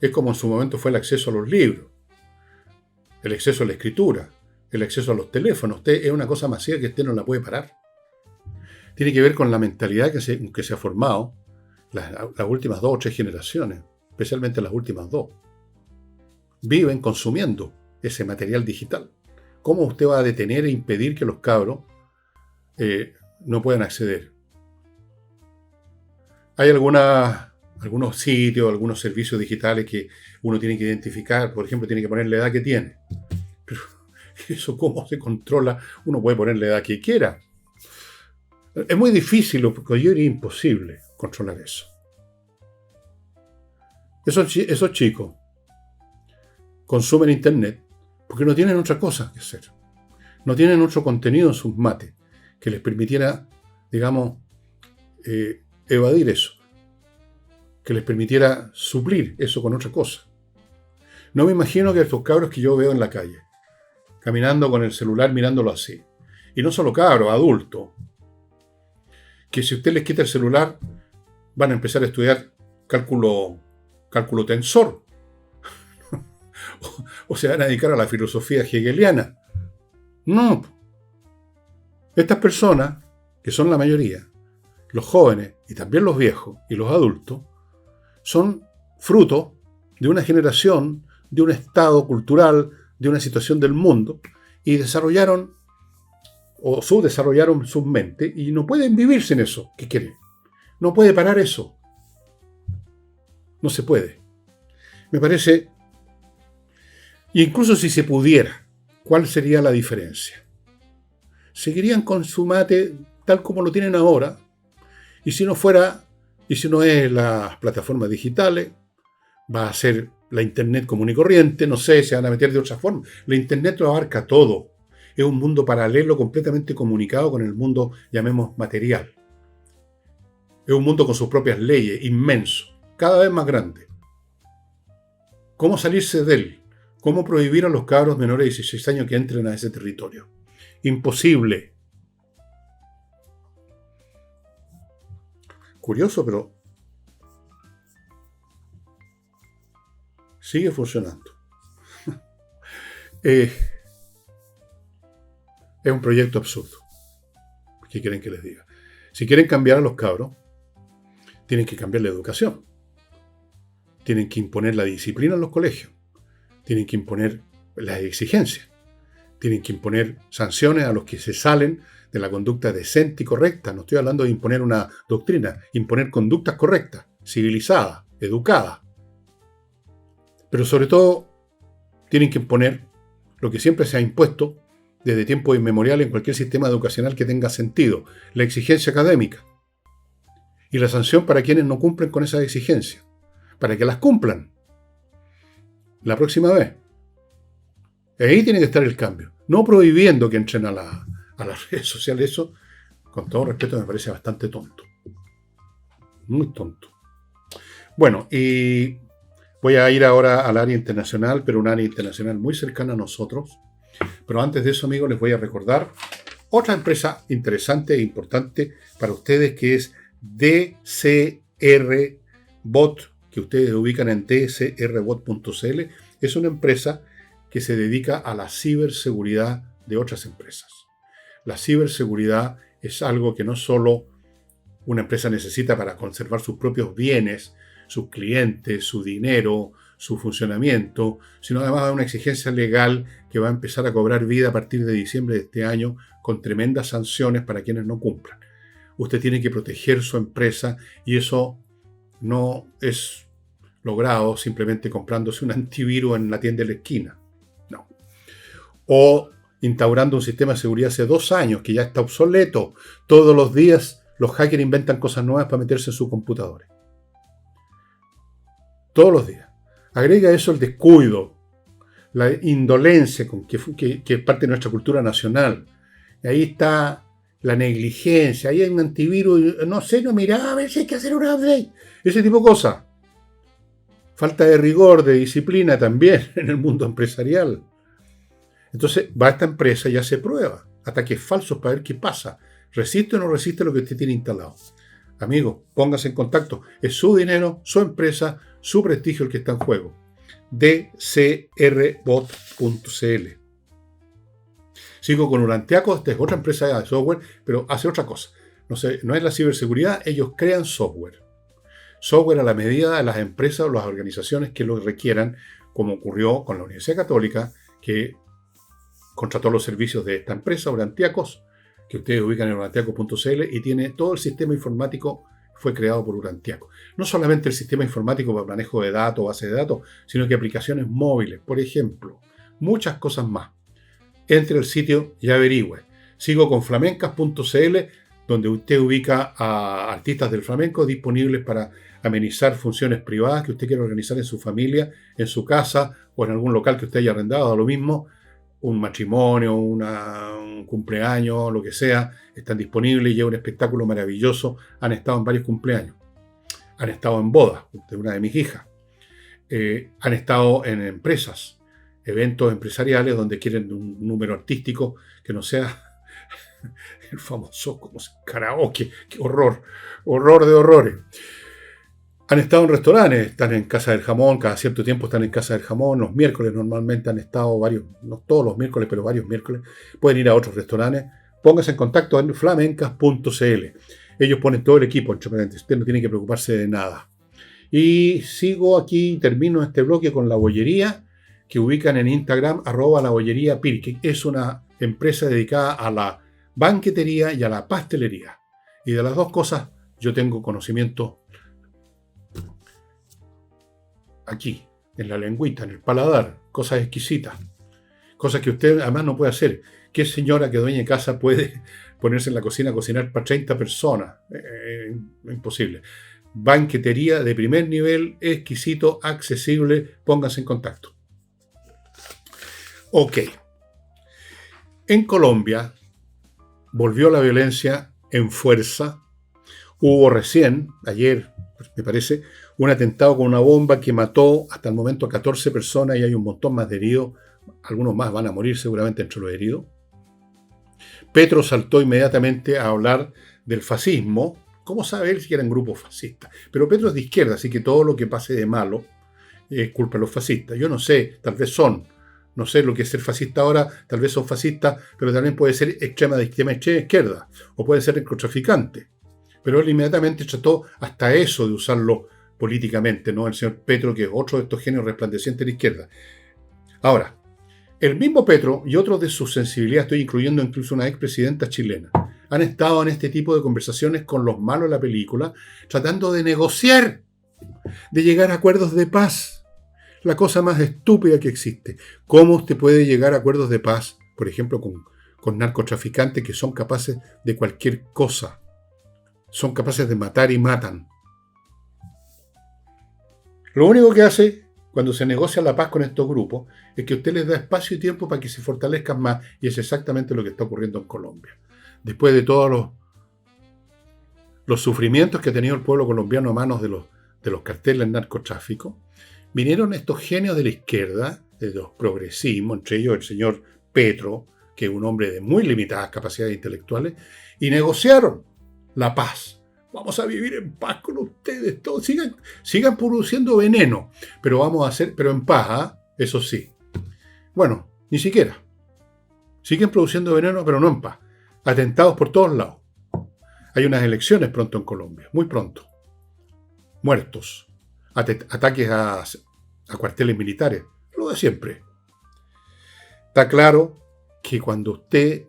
es como en su momento fue el acceso a los libros, el acceso a la escritura, el acceso a los teléfonos. Usted es una cosa masiva que usted no la puede parar. Tiene que ver con la mentalidad que se ha formado las últimas 2 o 3 generaciones, especialmente las últimas 2. Viven consumiendo ese material digital. ¿Cómo usted va a detener e impedir que los cabros no puedan acceder? Hay algunos sitios, algunos servicios digitales que uno tiene que identificar. Por ejemplo, tiene que poner la edad que tiene. Pero eso, ¿cómo se controla? Uno puede poner la edad que quiera. Es muy difícil, porque yo diría imposible controlar eso. Esos chicos consumen Internet porque no tienen otra cosa que hacer. No tienen otro contenido en sus mates que les permitiera, digamos, evadir eso, que les permitiera suplir eso con otra cosa. No me imagino que estos cabros que yo veo en la calle, caminando con el celular mirándolo así, y no solo cabros, adultos, que si usted les quita el celular van a empezar a estudiar cálculo tensor, o se van a dedicar a la filosofía hegeliana. No. Estas personas, que son la mayoría, los jóvenes y también los viejos y los adultos, son fruto de una generación, de un estado cultural, de una situación del mundo, y desarrollaron sus mentes y no pueden vivir sin eso. ¿Qué quiere? No puede parar eso. No se puede. Me parece, incluso si se pudiera, ¿cuál sería la diferencia? Seguirían con su mate tal como lo tienen ahora, y si no es las plataformas digitales, va a ser la Internet común y corriente, no sé, se van a meter de otra forma. La Internet lo abarca todo. Es un mundo paralelo completamente comunicado con el mundo, llamemos, material. Es un mundo con sus propias leyes, inmenso, cada vez más grande. ¿Cómo salirse de él? ¿Cómo prohibir a los cabros menores de 16 años que entren a ese territorio? Imposible. Curioso, pero sigue funcionando. Es un proyecto absurdo. ¿Qué quieren que les diga? Si quieren cambiar a los cabros, tienen que cambiar la educación. Tienen que imponer la disciplina en los colegios. Tienen que imponer las exigencias. Tienen que imponer sanciones a los que se salen de la conducta decente y correcta. No estoy hablando de imponer una doctrina, imponer conductas correctas, civilizadas, educadas. Pero sobre todo, tienen que imponer lo que siempre se ha impuesto desde tiempos inmemoriales en cualquier sistema educacional que tenga sentido, la exigencia académica. Y la sanción para quienes no cumplen con esas exigencias, para que las cumplan la próxima vez. Ahí tiene que estar el cambio. No prohibiendo que entren a las redes sociales. Eso, con todo respeto, me parece bastante tonto. Muy tonto. Bueno, y voy a ir ahora al área internacional, pero un área internacional muy cercana a nosotros. Pero antes de eso, amigos, les voy a recordar otra empresa interesante e importante para ustedes, que es DCR Bot, que ustedes ubican en dcrbot.cl. Es una empresa que se dedica a la ciberseguridad de otras empresas. La ciberseguridad es algo que no solo una empresa necesita para conservar sus propios bienes, sus clientes, su dinero, su funcionamiento, sino además de una exigencia legal que va a empezar a cobrar vida a partir de diciembre de este año, con tremendas sanciones para quienes no cumplan. Usted tiene que proteger su empresa, y eso no es logrado simplemente comprándose un antivirus en la tienda de la esquina. No. O instaurando un sistema de seguridad hace 2 años que ya está obsoleto. Todos los días los hackers inventan cosas nuevas para meterse en sus computadores. Todos los días. Agrega eso el descuido, la indolencia con que es parte de nuestra cultura nacional. Y ahí está la negligencia. Ahí hay un antivirus, no sé, no miraba a ver si hay que hacer un update. Ese tipo de cosas. Falta de rigor, de disciplina también en el mundo empresarial. Entonces va a esta empresa y hace prueba, ataques falsos para ver qué pasa. ¿Resiste o no resiste lo que usted tiene instalado? Amigos, pónganse en contacto. Es su dinero, su empresa, su prestigio el que está en juego. dcrbot.cl. Sigo con Urantiaco, esta es otra empresa de software, pero hace otra cosa. No es la ciberseguridad, ellos crean software. Software a la medida de las empresas o las organizaciones que lo requieran, como ocurrió con la Universidad Católica, que contrató los servicios de esta empresa, Urantiacos, que ustedes ubican en urantiaco.cl, y tiene todo el sistema informático fue creado por Urantiaco. No solamente el sistema informático para manejo de datos, bases de datos, sino que aplicaciones móviles, por ejemplo. Muchas cosas más. Entre al sitio y averigüe. Sigo con flamencas.cl, donde usted ubica a artistas del flamenco disponibles para amenizar funciones privadas que usted quiera organizar en su familia, en su casa o en algún local que usted haya arrendado, a lo mismo. Un matrimonio, un cumpleaños, lo que sea, están disponibles y es un espectáculo maravilloso. Han estado en varios cumpleaños. Han estado en bodas de una de mis hijas. Han estado en empresas, eventos empresariales donde quieren un número artístico que no sea el famoso como karaoke. ¡Qué horror! Horror de horrores. Han estado en restaurantes, están en Casa del Jamón, cada cierto tiempo están en Casa del Jamón, los miércoles normalmente han estado varios, no todos los miércoles, pero varios miércoles. Pueden ir a otros restaurantes, pónganse en contacto en flamencas.cl. Ellos ponen todo el equipo, entre paréntesis, usted no tiene que preocuparse de nada. Y sigo aquí, termino este bloque con La Bollería, que ubican en Instagram, @labolleriapir, que es una empresa dedicada a la banquetería y a la pastelería. Y de las dos cosas yo tengo conocimiento aquí, en la lengüita, en el paladar, cosas exquisitas, cosas que usted además no puede hacer. ¿Qué señora que dueña de casa puede ponerse en la cocina a cocinar para 30 personas? Imposible. Banquetería de primer nivel, exquisito, accesible, pónganse en contacto. Ok. En Colombia volvió la violencia en fuerza. Hubo recién, ayer, me parece, un atentado con una bomba que mató hasta el momento a 14 personas y hay un montón más de heridos. Algunos más van a morir seguramente entre los heridos. Petro saltó inmediatamente a hablar del fascismo. ¿Cómo sabe él si eran grupos fascistas? Pero Petro es de izquierda, así que todo lo que pase de malo es culpa de los fascistas. Yo no sé, tal vez son. No sé lo que es ser fascista ahora, tal vez son fascistas, pero también puede ser extrema izquierda, o puede ser narcotraficante. Pero él inmediatamente trató hasta eso de usarlo políticamente, ¿no? El señor Petro, que es otro de estos genios resplandecientes de la izquierda. Ahora, el mismo Petro y otros de su sensibilidad, estoy incluyendo incluso una expresidenta chilena, han estado en este tipo de conversaciones con los malos de la película, tratando de negociar, de llegar a acuerdos de paz. La cosa más estúpida que existe. ¿Cómo usted puede llegar a acuerdos de paz, por ejemplo, con narcotraficantes que son capaces de cualquier cosa? Son capaces de matar y matan. Lo único que hace cuando se negocia la paz con estos grupos es que usted les da espacio y tiempo para que se fortalezcan más, y es exactamente lo que está ocurriendo en Colombia. Después de todos los sufrimientos que ha tenido el pueblo colombiano a manos de los carteles del narcotráfico, vinieron estos genios de la izquierda, de los progresismos, entre ellos el señor Petro, que es un hombre de muy limitadas capacidades intelectuales, y negociaron la paz. Vamos a vivir en paz con ustedes, todos sigan produciendo veneno, pero pero en paz, eso sí. Bueno, ni siquiera. Siguen produciendo veneno, pero no en paz. Atentados por todos lados. Hay unas elecciones pronto en Colombia, muy pronto. Muertos. Ataques a cuarteles militares, lo de siempre. Está claro que cuando usted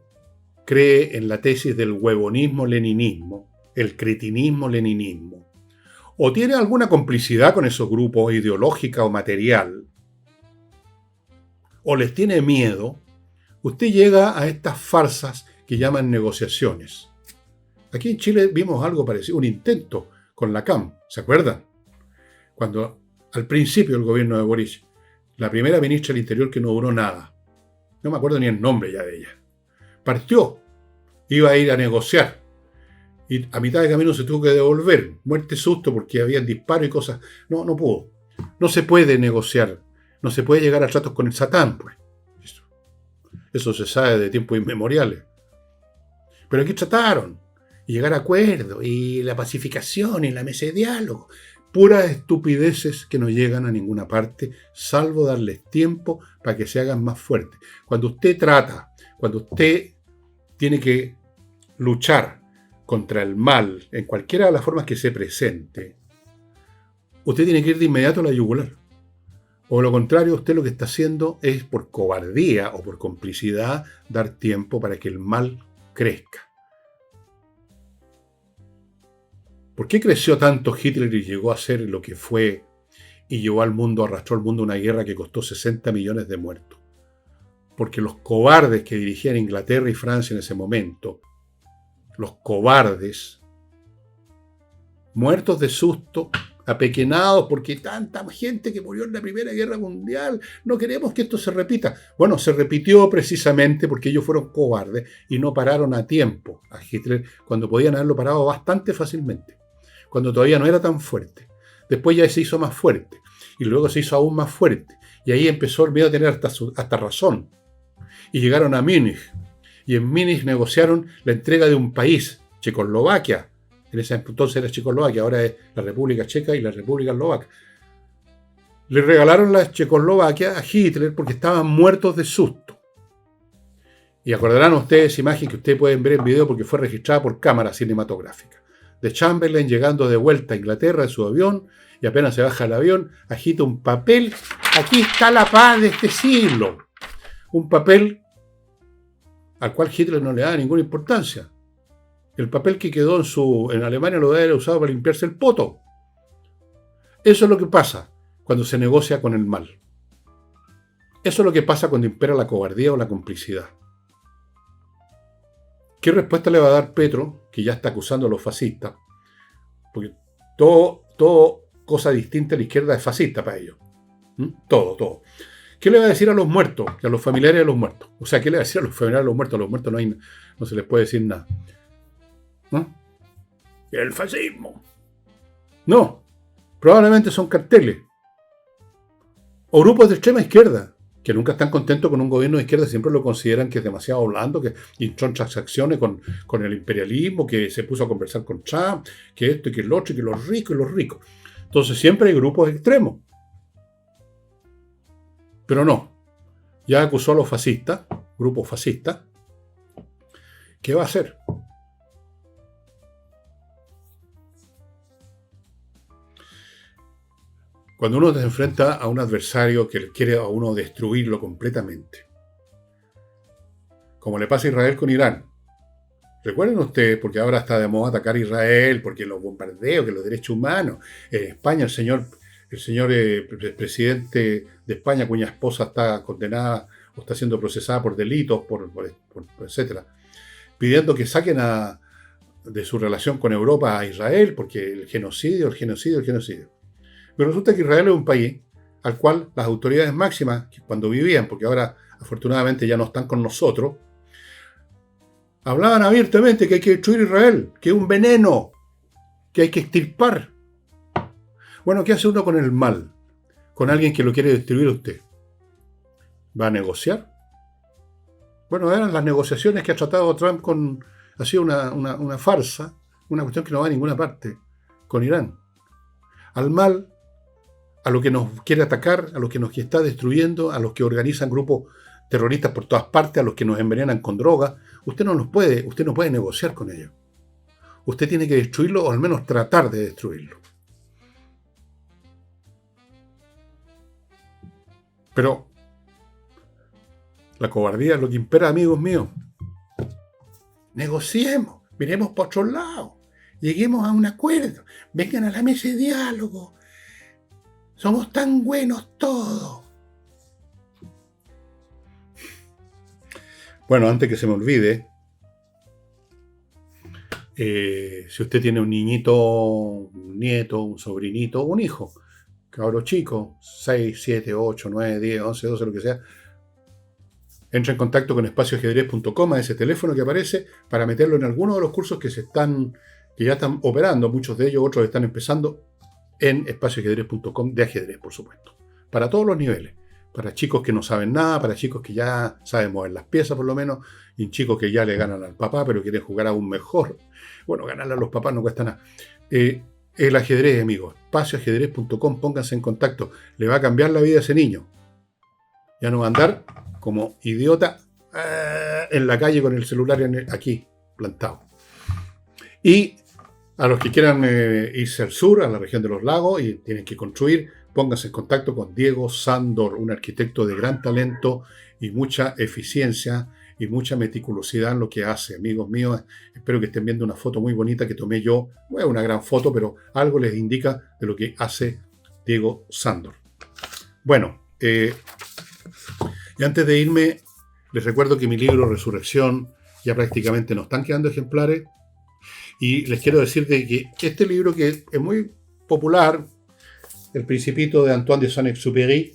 cree en la tesis del huevonismo-leninismo, el cretinismo-leninismo, o tiene alguna complicidad con esos grupos ideológica o material, o les tiene miedo, usted llega a estas farsas que llaman negociaciones. Aquí en Chile vimos algo parecido, un intento con la CAM, ¿se acuerdan? Cuando al principio del gobierno de Boric, la primera ministra del Interior que no duró nada, no me acuerdo ni el nombre ya de ella, partió, iba a ir a negociar, y a mitad de camino se tuvo que devolver, muerte susto porque había disparos y cosas. No pudo. No se puede negociar, no se puede llegar a tratos con el Satán, pues. Eso se sabe de tiempos inmemoriales. Pero aquí trataron, y llegar a acuerdos, y la pacificación, y la mesa de diálogo. Puras estupideces que no llegan a ninguna parte, salvo darles tiempo para que se hagan más fuertes. Cuando usted tiene que luchar contra el mal, en cualquiera de las formas que se presente, usted tiene que ir de inmediato a la yugular. O lo contrario, usted lo que está haciendo es, por cobardía o por complicidad, dar tiempo para que el mal crezca. ¿Por qué creció tanto Hitler y llegó a ser lo que fue y llevó al mundo, arrastró al mundo una guerra que costó 60 millones de muertos? Porque los cobardes que dirigían Inglaterra y Francia en ese momento, los cobardes, muertos de susto, apequenados porque tanta gente que murió en la Primera Guerra Mundial, no queremos que esto se repita. Bueno, se repitió precisamente porque ellos fueron cobardes y no pararon a tiempo a Hitler cuando podían haberlo parado bastante fácilmente, cuando todavía no era tan fuerte. Después ya se hizo más fuerte y luego se hizo aún más fuerte y ahí empezó el miedo a tener hasta razón. Y llegaron a Múnich y en Múnich negociaron la entrega de un país, Checoslovaquia. En ese entonces era Checoslovaquia, ahora es la República Checa y la República Eslovaca. Le regalaron la Checoslovaquia a Hitler porque estaban muertos de susto. Y acordarán ustedes esa imagen que ustedes pueden ver en video porque fue registrada por cámara cinematográfica. De Chamberlain llegando de vuelta a Inglaterra en su avión y apenas se baja el avión, agita un papel. Aquí está la paz de este siglo. Un papel al cual Hitler no le da ninguna importancia. El papel que quedó en Alemania lo debe haber usado para limpiarse el poto. Eso es lo que pasa cuando se negocia con el mal. Eso es lo que pasa cuando impera la cobardía o la complicidad. ¿Qué respuesta le va a dar Petro, que ya está acusando a los fascistas? Porque todo cosa distinta a la izquierda es fascista para ellos. Todo. ¿Qué le va a decir a los muertos? A los familiares de los muertos. O sea, ¿qué le va a decir a los familiares de los muertos? A los muertos no se les puede decir nada. ¿No? El fascismo. No. Probablemente son carteles. O grupos de extrema izquierda, que nunca están contentos con un gobierno de izquierda, siempre lo consideran que es demasiado blando, que entró en transacciones con el imperialismo, que se puso a conversar con Trump, que esto y que el otro, y que los ricos y los ricos. Entonces siempre hay grupos extremos. Pero no. Ya acusó a los fascistas, grupos fascistas. ¿Qué va a hacer? Cuando uno se enfrenta a un adversario que quiere a uno destruirlo completamente, como le pasa a Israel con Irán. Recuerden ustedes, porque ahora está de moda atacar a Israel, porque los bombardeos, que los derechos humanos. En España el señor presidente de España, cuya esposa está condenada o está siendo procesada por delitos, etcétera, pidiendo que saquen de su relación con Europa a Israel, porque el genocidio. Pero resulta que Israel es un país al cual las autoridades máximas, que cuando vivían, porque ahora afortunadamente ya no están con nosotros, hablaban abiertamente que hay que destruir Israel, que es un veneno, que hay que extirpar. Bueno, ¿qué hace uno con el mal? Con alguien que lo quiere destruir a usted. ¿Va a negociar? Bueno, eran las negociaciones que ha tratado Trump con... Ha sido una farsa, una cuestión que no va a ninguna parte, con Irán. Al mal, a lo que nos quiere atacar, a lo que nos está destruyendo, a los que organizan grupos terroristas por todas partes, a los que nos envenenan con drogas, usted no puede negociar con ellos. Usted tiene que destruirlo o al menos tratar de destruirlo. Pero la cobardía es lo que impera, amigos míos. Negociemos, miremos por otro lado, lleguemos a un acuerdo, vengan a la mesa de diálogo. Somos tan buenos todos. Bueno, antes que se me olvide, si usted tiene un niñito, un nieto, un sobrinito, un hijo, cabro chico, 6, 7, 8, 9, 10, 11, 12, lo que sea, entra en contacto con espacioajedrez.com, a ese teléfono que aparece, para meterlo en alguno de los cursos que ya están operando, muchos de ellos, otros están empezando en espacioajedrez.com, de ajedrez, por supuesto, para todos los niveles, para chicos que no saben nada, para chicos que ya saben mover las piezas por lo menos, y chicos que ya le ganan al papá, pero quieren jugar aún mejor. Bueno, ganarle a los papás no cuesta nada. El ajedrez, amigos, espacioajedrez.com, pónganse en contacto. Le va a cambiar la vida a ese niño. Ya no va a andar como idiota en la calle con el celular aquí plantado. Y a los que quieran irse al sur, a la región de los lagos, y tienen que construir, pónganse en contacto con Diego Sándor, un arquitecto de gran talento y mucha eficiencia y mucha meticulosidad en lo que hace. Amigos míos, espero que estén viendo una foto muy bonita que tomé yo. No es una gran foto, pero algo les indica de lo que hace Diego Sándor. Bueno, y antes de irme, les recuerdo que mi libro Resurrección ya prácticamente no están quedando ejemplares. Y les quiero decir de que este libro, que es muy popular, El Principito de Antoine de Saint-Exupéry,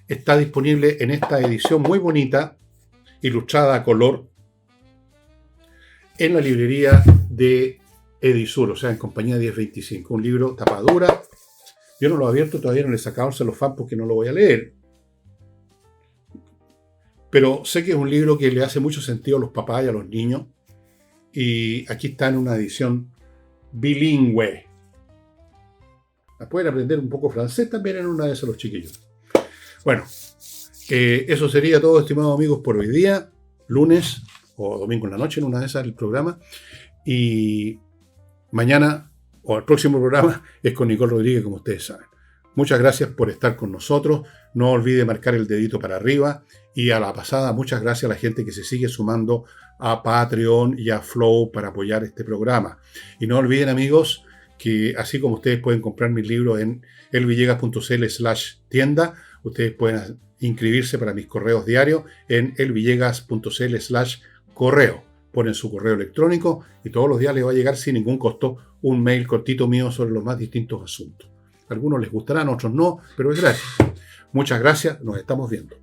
está disponible en esta edición muy bonita, ilustrada a color, en la librería de Edisur, o sea, en compañía 1025. Un libro tapadura. Yo no lo he abierto, todavía no le he sacado el celofán porque no lo voy a leer. Pero sé que es un libro que le hace mucho sentido a los papás y a los niños. Y aquí está en una edición bilingüe. Pueden aprender un poco francés también en una de esas los chiquillos. Bueno, eso sería todo, estimados amigos, por hoy día, lunes o domingo en la noche, en una de esas el programa. Y mañana, o el próximo programa, es con Nicole Rodríguez, como ustedes saben. Muchas gracias por estar con nosotros. No olvide marcar el dedito para arriba. Y a la pasada, muchas gracias a la gente que se sigue sumando a Patreon y a Flow para apoyar este programa. Y no olviden, amigos, que así como ustedes pueden comprar mis libros en elvillegas.cl/tienda, ustedes pueden inscribirse para mis correos diarios en elvillegas.cl/correo. Ponen su correo electrónico y todos los días les va a llegar sin ningún costo un mail cortito mío sobre los más distintos asuntos. A algunos les gustarán, a otros no, pero es gratis. Muchas gracias, nos estamos viendo.